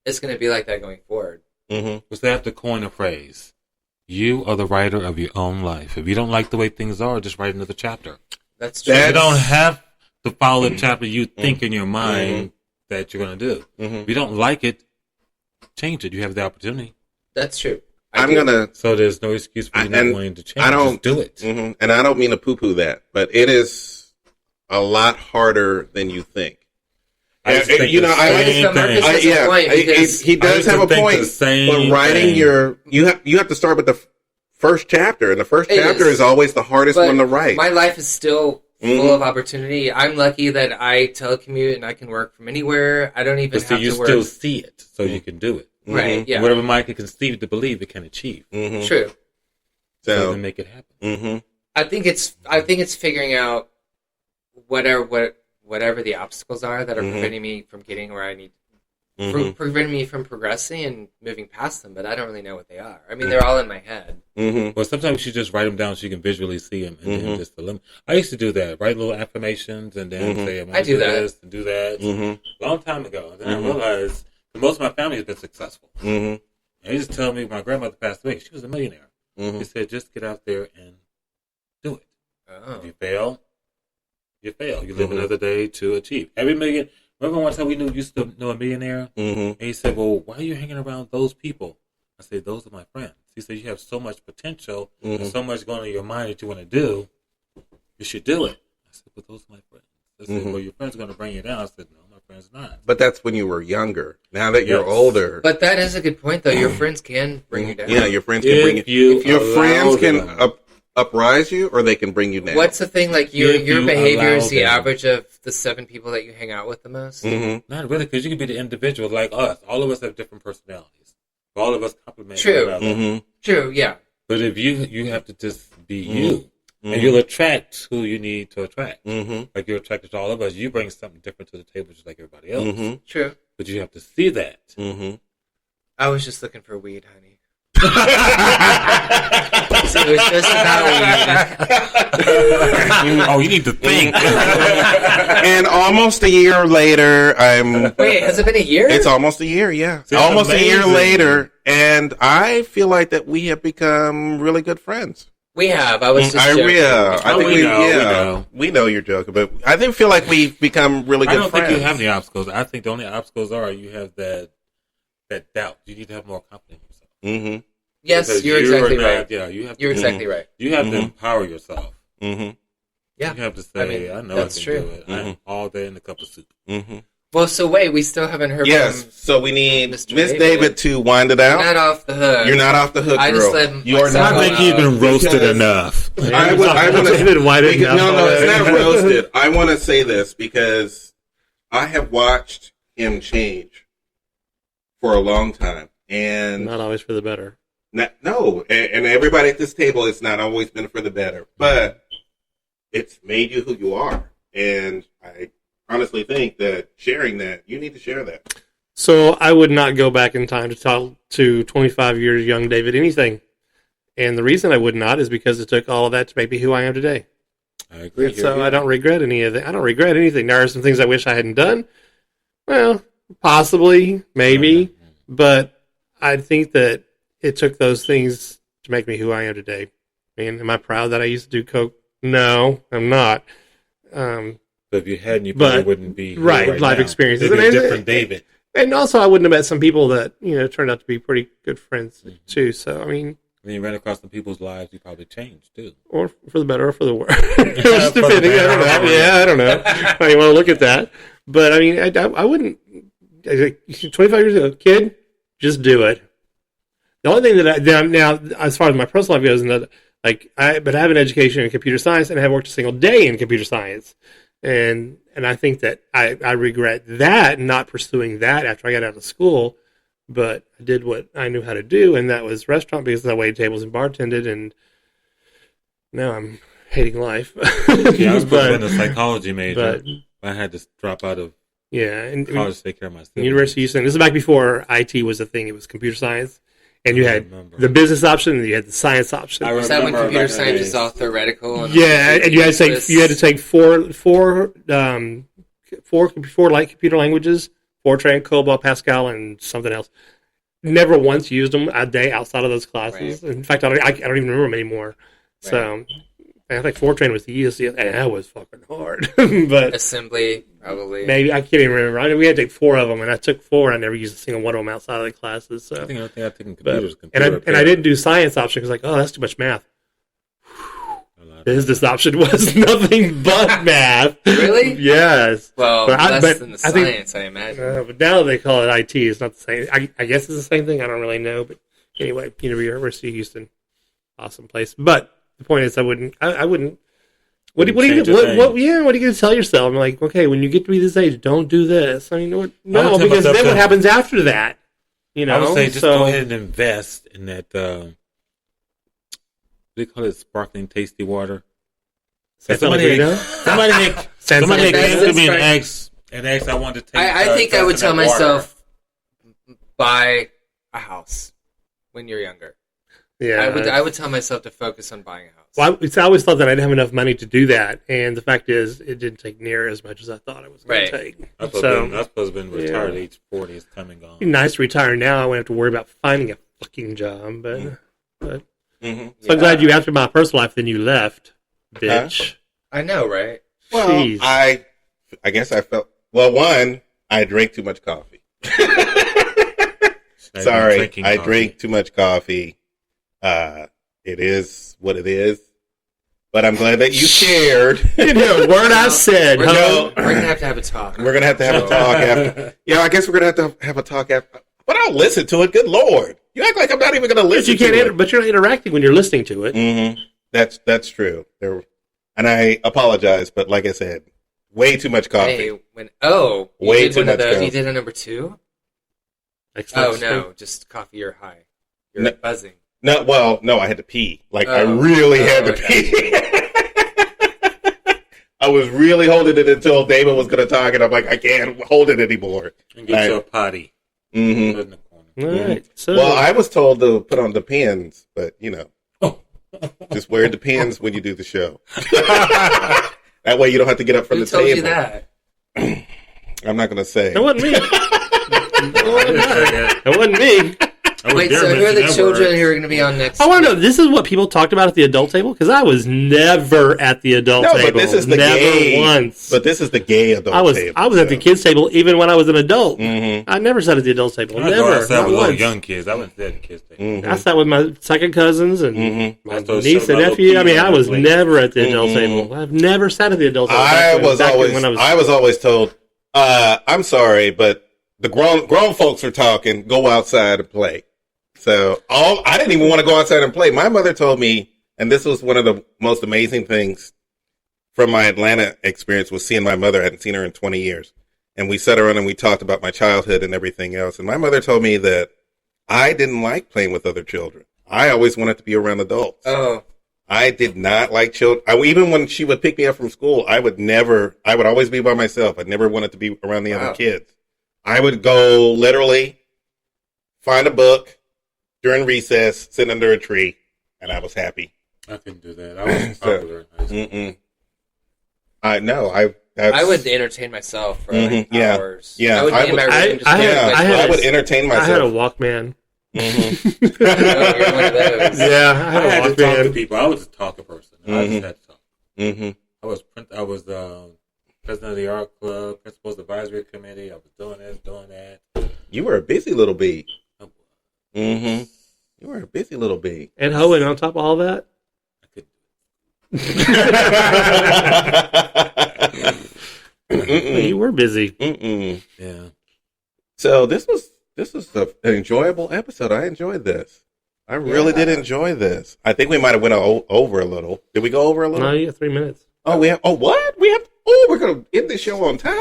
it's going to be like that going forward. Because they have to coin a phrase. You are the writer of your own life. If you don't like the way things are, just write another chapter. That's true. You don't have to follow the chapter you think in your mind that you're going to do. If you don't like it, change it. You have the opportunity. That's true. So there's no excuse for you not wanting to change. Just do it. And I don't mean to poo-poo that, but it is a lot harder than you think. He does have a point. But writing you have to start with the first chapter, and the first chapter is always the hardest one to write. My life is still full of opportunity. I'm lucky that I telecommute and I can work from anywhere. I don't even have to work. You still see it, so you can do it. Right, yeah. Whatever Mike can conceive to believe, it can achieve. True. So then make it happen. I think it's figuring out whatever the obstacles are that are preventing me from getting where I need, preventing me from progressing and moving past them. But I don't really know what they are. I mean, they're all in my head. Well, sometimes you should just write them down so you can visually see them, and then just eliminate. I used to do that, write little affirmations, and then say, "I'm going to do this and do that." Long time ago, and then I realized that most of my family has been successful. And he just told me, my grandmother passed away. She was a millionaire. He said, "Just get out there and do it. If you fail, you fail. You live another day to achieve." Every million. Remember one time we used to know a millionaire? And he said, "Well, why are you hanging around those people?" I said, "Those are my friends." He said, "You have so much potential and so much going on in your mind that you want to do. You should do it." I said, "But those are my friends." I said, "Well, your friends are going to bring you down." I said, "No, my friends are not." But that's when you were younger. Now that you're older. But that is a good point, though. Your friends can bring you down. Yeah, your friends can bring you. Your friends can uprise you, or they can bring you down. What's the thing? Like your behavior is the average of the 7 people that you hang out with the most. Not really, because you can be the individual like us. All of us have different personalities. All of us complement True. one another. True. Yeah. But if you have to just be you, and you'll attract who you need to attract. Like you're attracted to all of us. You bring something different to the table, just like everybody else. True. But you have to see that. I was just looking for weed, honey. So it was just about weed. Oh, you need to think. And almost a year later, Wait, has it been a year? It's almost a year, yeah. See, almost amazing. a year later, and I feel like that we have become really good friends. We have. I was just joking. I think we know. We know you're joking, but I think feel like we've become really good friends. I don't think you have any obstacles. I think the only obstacles are you have that doubt. You need to have more confidence in yourself. Yes, because you're exactly right. Yeah, you're exactly right. You have to empower yourself. Yeah, you have to say, I know I can do it. I'm all day in a cup of soup. Well, so wait, we still haven't heard Yes, from so we need Miss Mr. David to wind it out. You're not off the hook. You're not off the hook, I girl. just let you are not. I think you've been roasted enough. I want no, it's not roasted. I want to say this because I have watched him change for a long time, and not always for the better. No, and everybody at this table, it's not always been for the better, but it's made you who you are, and I honestly think that sharing that, you need to share that. So I would not go back in time to talk to 25 years young David anything. And the reason I would not is because it took all of that to make me who I am today. I agree. And so I don't regret any of that. I don't regret anything. There are some things I wish I hadn't done. Well, possibly, maybe. But I think that it took those things to make me who I am today. And am I proud that I used to do coke? No, I'm not. But if you hadn't, you probably wouldn't be here right life now. Experiences. Maybe a different David. And also, I wouldn't have met some people that turned out to be pretty good friends too. So I mean, when you ran across some people's lives, you probably changed too, or for the better or for the worse. Depending, I don't know. Yeah, I don't know how you want to look at that. But I mean, I wouldn't. 25 years ago, kid, just do it. The only thing that now, as far as my personal life goes, and I have an education in computer science, and I haven't worked a single day in computer science. And I think that I regret that, not pursuing that after I got out of school, but I did what I knew how to do, and that was restaurant because I waited tables and bartended, and now I'm hating life. Yeah, I was supposed to be a psychology major, but I had to drop out of college to take care of my siblings. University of Houston. This is back before IT was a thing. It was computer science. And you had the business option, and you had the science option. Was that when computer science is all theoretical? And and you had to take four like computer languages: Fortran, COBOL, Pascal, and something else. Never once used them a day outside of those classes. Right. In fact, I don't even remember them anymore. Right. So I think Fortran was the easiest, and that was fucking hard. But assembly, probably. Maybe I can't even remember. I mean, we had to take 4 of them, and I took 4, and I never used a single one of them outside of the classes. So I think I've taken computers. And I didn't do science option because oh, that's too much math. Business option was nothing but math. Really? Yes. Well, less than the science, I imagine. But now they call it IT. It's not the same. I guess it's the same thing. I don't really know. But anyway, University of Houston, awesome place. But the point is, I wouldn't. What are you going to tell yourself? I'm like, okay, when you get to be this age, don't do this. I mean, no, because then what happens after that? I would say just go ahead and invest in that. They call it sparkling tasty water. Somebody came to me and asked I wanted to take. I think I would tell myself, buy a house when you're younger. Yeah, I would tell myself to focus on buying a house. Well, I always thought that I didn't have enough money to do that, and the fact is, it didn't take near as much as I thought it was going to take. I was supposed to have been retired at age 40. It's come and gone. It'd be nice to retire now. I wouldn't have to worry about finding a fucking job. But I'm glad you after my personal life, then you left, bitch. I know, right? Well, jeez. I guess I felt one. I drank too much coffee. Sorry, I drank too much coffee. It is what it is, but I'm glad that you shared. Word I said. We're gonna have to have a talk. We're gonna have to have a talk after. Yeah, I guess we're gonna have to have a talk after. But I'll listen to it. Good Lord, you act like I'm not even gonna listen. But you're not interacting when you're listening to it. Mm-hmm. That's true. And I apologize, but like I said, way too much coffee. Way too much coffee. You did a number 2. No, just coffee or high. You're buzzing. No, I had to pee. I really had to pee. I was really holding it until David was going to talk, and I'm like, I can't hold it anymore. And get you a potty. Mm-hmm. In the corner. All right. So, I was told to put on Depends, but, just wear Depends when you do the show. That way you don't have to get up from the table. Who told you that? I'm not going to say. It wasn't me. It wasn't me. Wait, so who are the children who are going to be on next? I want to know, this is what people talked about at the adult table? Because I was never at the adult table. But this is the never once. But this is the gay adult table. I was at the kids' table even when I was an adult. Mm-hmm. I never sat at the adult table. Never. I sat with little young kids. I went to the kids' table. Mm-hmm. I sat with my second cousins and my niece and nephew. I mean, I was never at the adult table. I've never sat at the adult table. I was always told, I'm sorry, but the grown folks are talking. Go outside and play. So I didn't even want to go outside and play. My mother told me, and this was one of the most amazing things from my Atlanta experience, was seeing my mother. I hadn't seen her in 20 years. And we sat around and we talked about my childhood and everything else. And my mother told me that I didn't like playing with other children. I always wanted to be around adults. Oh. I did not like children. Even when she would pick me up from school, I would always be by myself. I never wanted to be around the other kids. I would go literally find a book during recess, sit under a tree, and I was happy. I couldn't do that. I wasn't popular in high school. I know. I would entertain myself for hours. Yeah. I would be in my room I would entertain myself. I had a Walkman. Mm-hmm. You're one of those. Yeah, I had to talk to people. I was a talker person. I just had to talk. Mm-hmm. I was the president of the art club, principal's advisory committee. I was doing this, doing that. You were a busy little bee. Mm-hmm. You were a busy little bee. And Hohen on top of all that? You were busy. Mm-mm. Yeah. So this was an enjoyable episode. I enjoyed this. I really did enjoy this. I think we might have went over a little. Did we go over a little? No, you have 3 minutes. Oh, we have. Oh, what? We have. Oh, we're gonna end this show on time.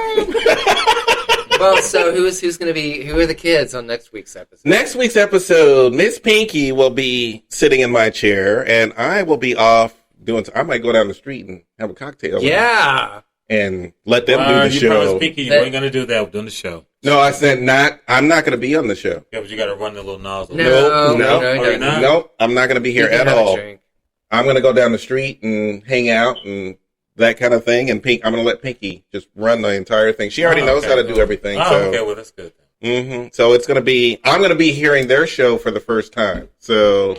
Well, so who's going to be? Who are the kids on next week's episode? Next week's episode, Miss Pinky will be sitting in my chair, and I will be off doing. I might go down the street and have a cocktail. Yeah. And let them do the show. Pinky, you ain't gonna do that. We're doing the show. No, I said not. I'm not going to be on the show. Yeah, but you got to run the little nozzle. No, I'm not going to be here at all. I'm going to go down the street and hang out and that kind of thing. And I'm going to let Pinky just run the entire thing. She already knows how to do everything. Okay, well that's good. Mm-hmm. So it's going to be. I'm going to be hearing their show for the first time. So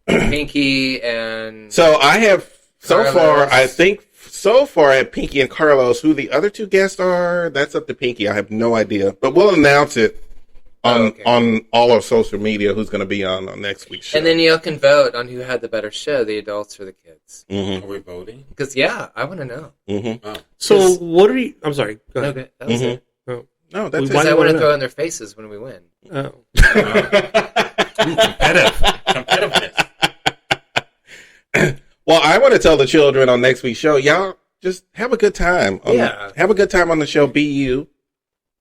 Pinky and so I have so Carlos. far. I think. So far at Pinky and Carlos, who the other two guests are, that's up to Pinky. I have no idea. But we'll announce it on all our social media who's going to be on next week's show. And then y'all can vote on who had the better show, the adults or the kids. Mm-hmm. Are we voting? Because, I want to know. Mm-hmm. Oh. So what are you... I'm sorry. Go ahead. Okay, that was it. Oh. No, that's Because I want to throw in their faces when we win. Oh. Competitiveness. Well, I want to tell the children on next week's show, y'all just have a good time. Have a good time on the show. Be you.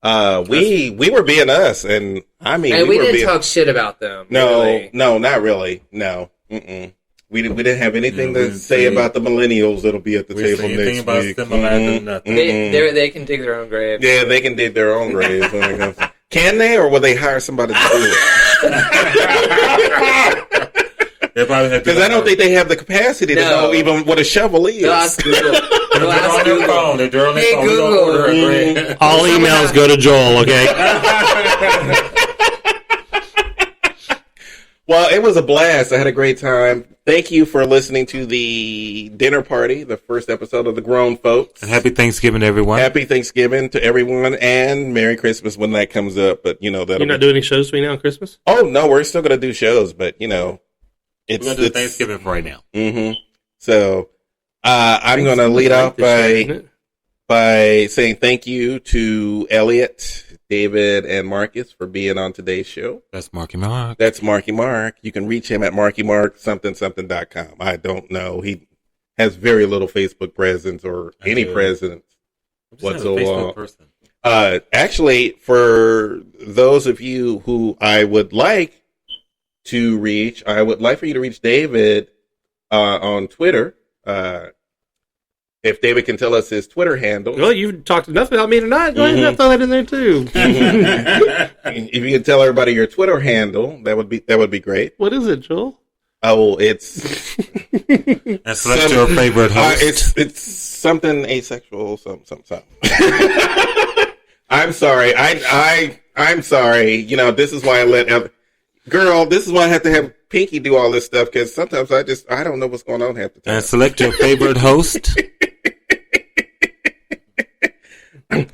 We were being us, and I mean, and we didn't talk shit about them. No, really. no, not really. No, we didn't have anything to say about the millennials that'll be at the table next week. Nothing. They can dig their own grave. Yeah, they can dig their own graves. When it comes. Can they, or will they hire somebody to do it? Because I don't think they have the capacity to know even what a shovel is. They'll ask Google. They're on their phone. Hey, Google. All emails go to Joel, okay? Well, it was a blast. I had a great time. Thank you for listening to the dinner party, the first episode of the Grownfolks. And happy Thanksgiving, everyone. Happy Thanksgiving to everyone, and Merry Christmas when that comes up. But you're not doing any shows between now and Christmas? Oh no, we're still going to do shows, but we're going to do Thanksgiving for right now. Mm-hmm. So I'm going to lead off by saying thank you to Elliot, David, and Marcus for being on today's show. That's Marky Mark. That's Marky Mark. You can reach him at markymark something.com. I don't know. He has very little Facebook presence or any presence whatsoever. Actually, for those of you who I would like to reach, I would like for you to reach David on Twitter. If David can tell us his Twitter handle. Well, you've talked enough about me tonight. Go ahead and throw that in there too. If you can tell everybody your Twitter handle, that would be great. What is it, Joel? Oh, it's that's your favorite host. It's something asexual, something. I'm sorry. I'm sorry. This is why I let girl. This is why I have to have Pinky do all this stuff, because sometimes I don't know what's going on half the time. And select your favorite host.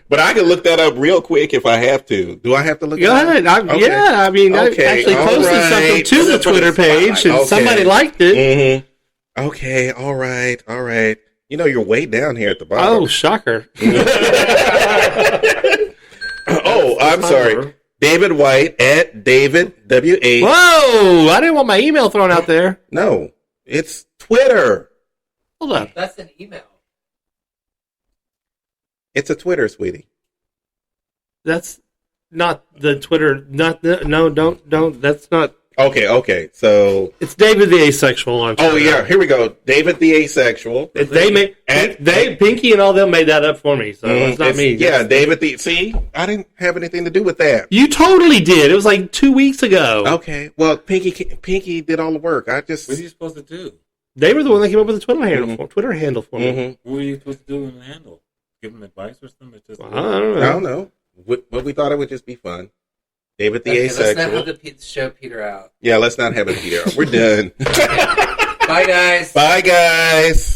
But I can look that up real quick if I have to. Do I have to look Go ahead. Okay. Yeah, I mean, okay. I actually posted something to the Twitter page, and somebody liked it. Mm-hmm. Okay, all right. You know, you're way down here at the bottom. Oh, shocker. Oh, I'm sorry. David White at David W8. Whoa! I didn't want my email thrown out there. No, it's Twitter. Hold up. That's an email. It's a Twitter, sweetie. That's not the Twitter. No, don't. That's not. Okay. So it's David the Asexual on Twitter. Oh yeah, here we go. David the Asexual. Pinky and all them made that up for me, so it's not me. Yeah, David the. See, I didn't have anything to do with that. You totally did. It was like 2 weeks ago. Okay, well, Pinky did all the work. What are you supposed to do? They were the one that came up with the Twitter handle for me. Mm-hmm. What were you supposed to do in the handle? Give them advice or something? I don't know. But we thought it would just be fun. David the Asexual. Let's not have the show peter out. Yeah, let's not have it peter out. We're done. Bye, guys. Bye, guys.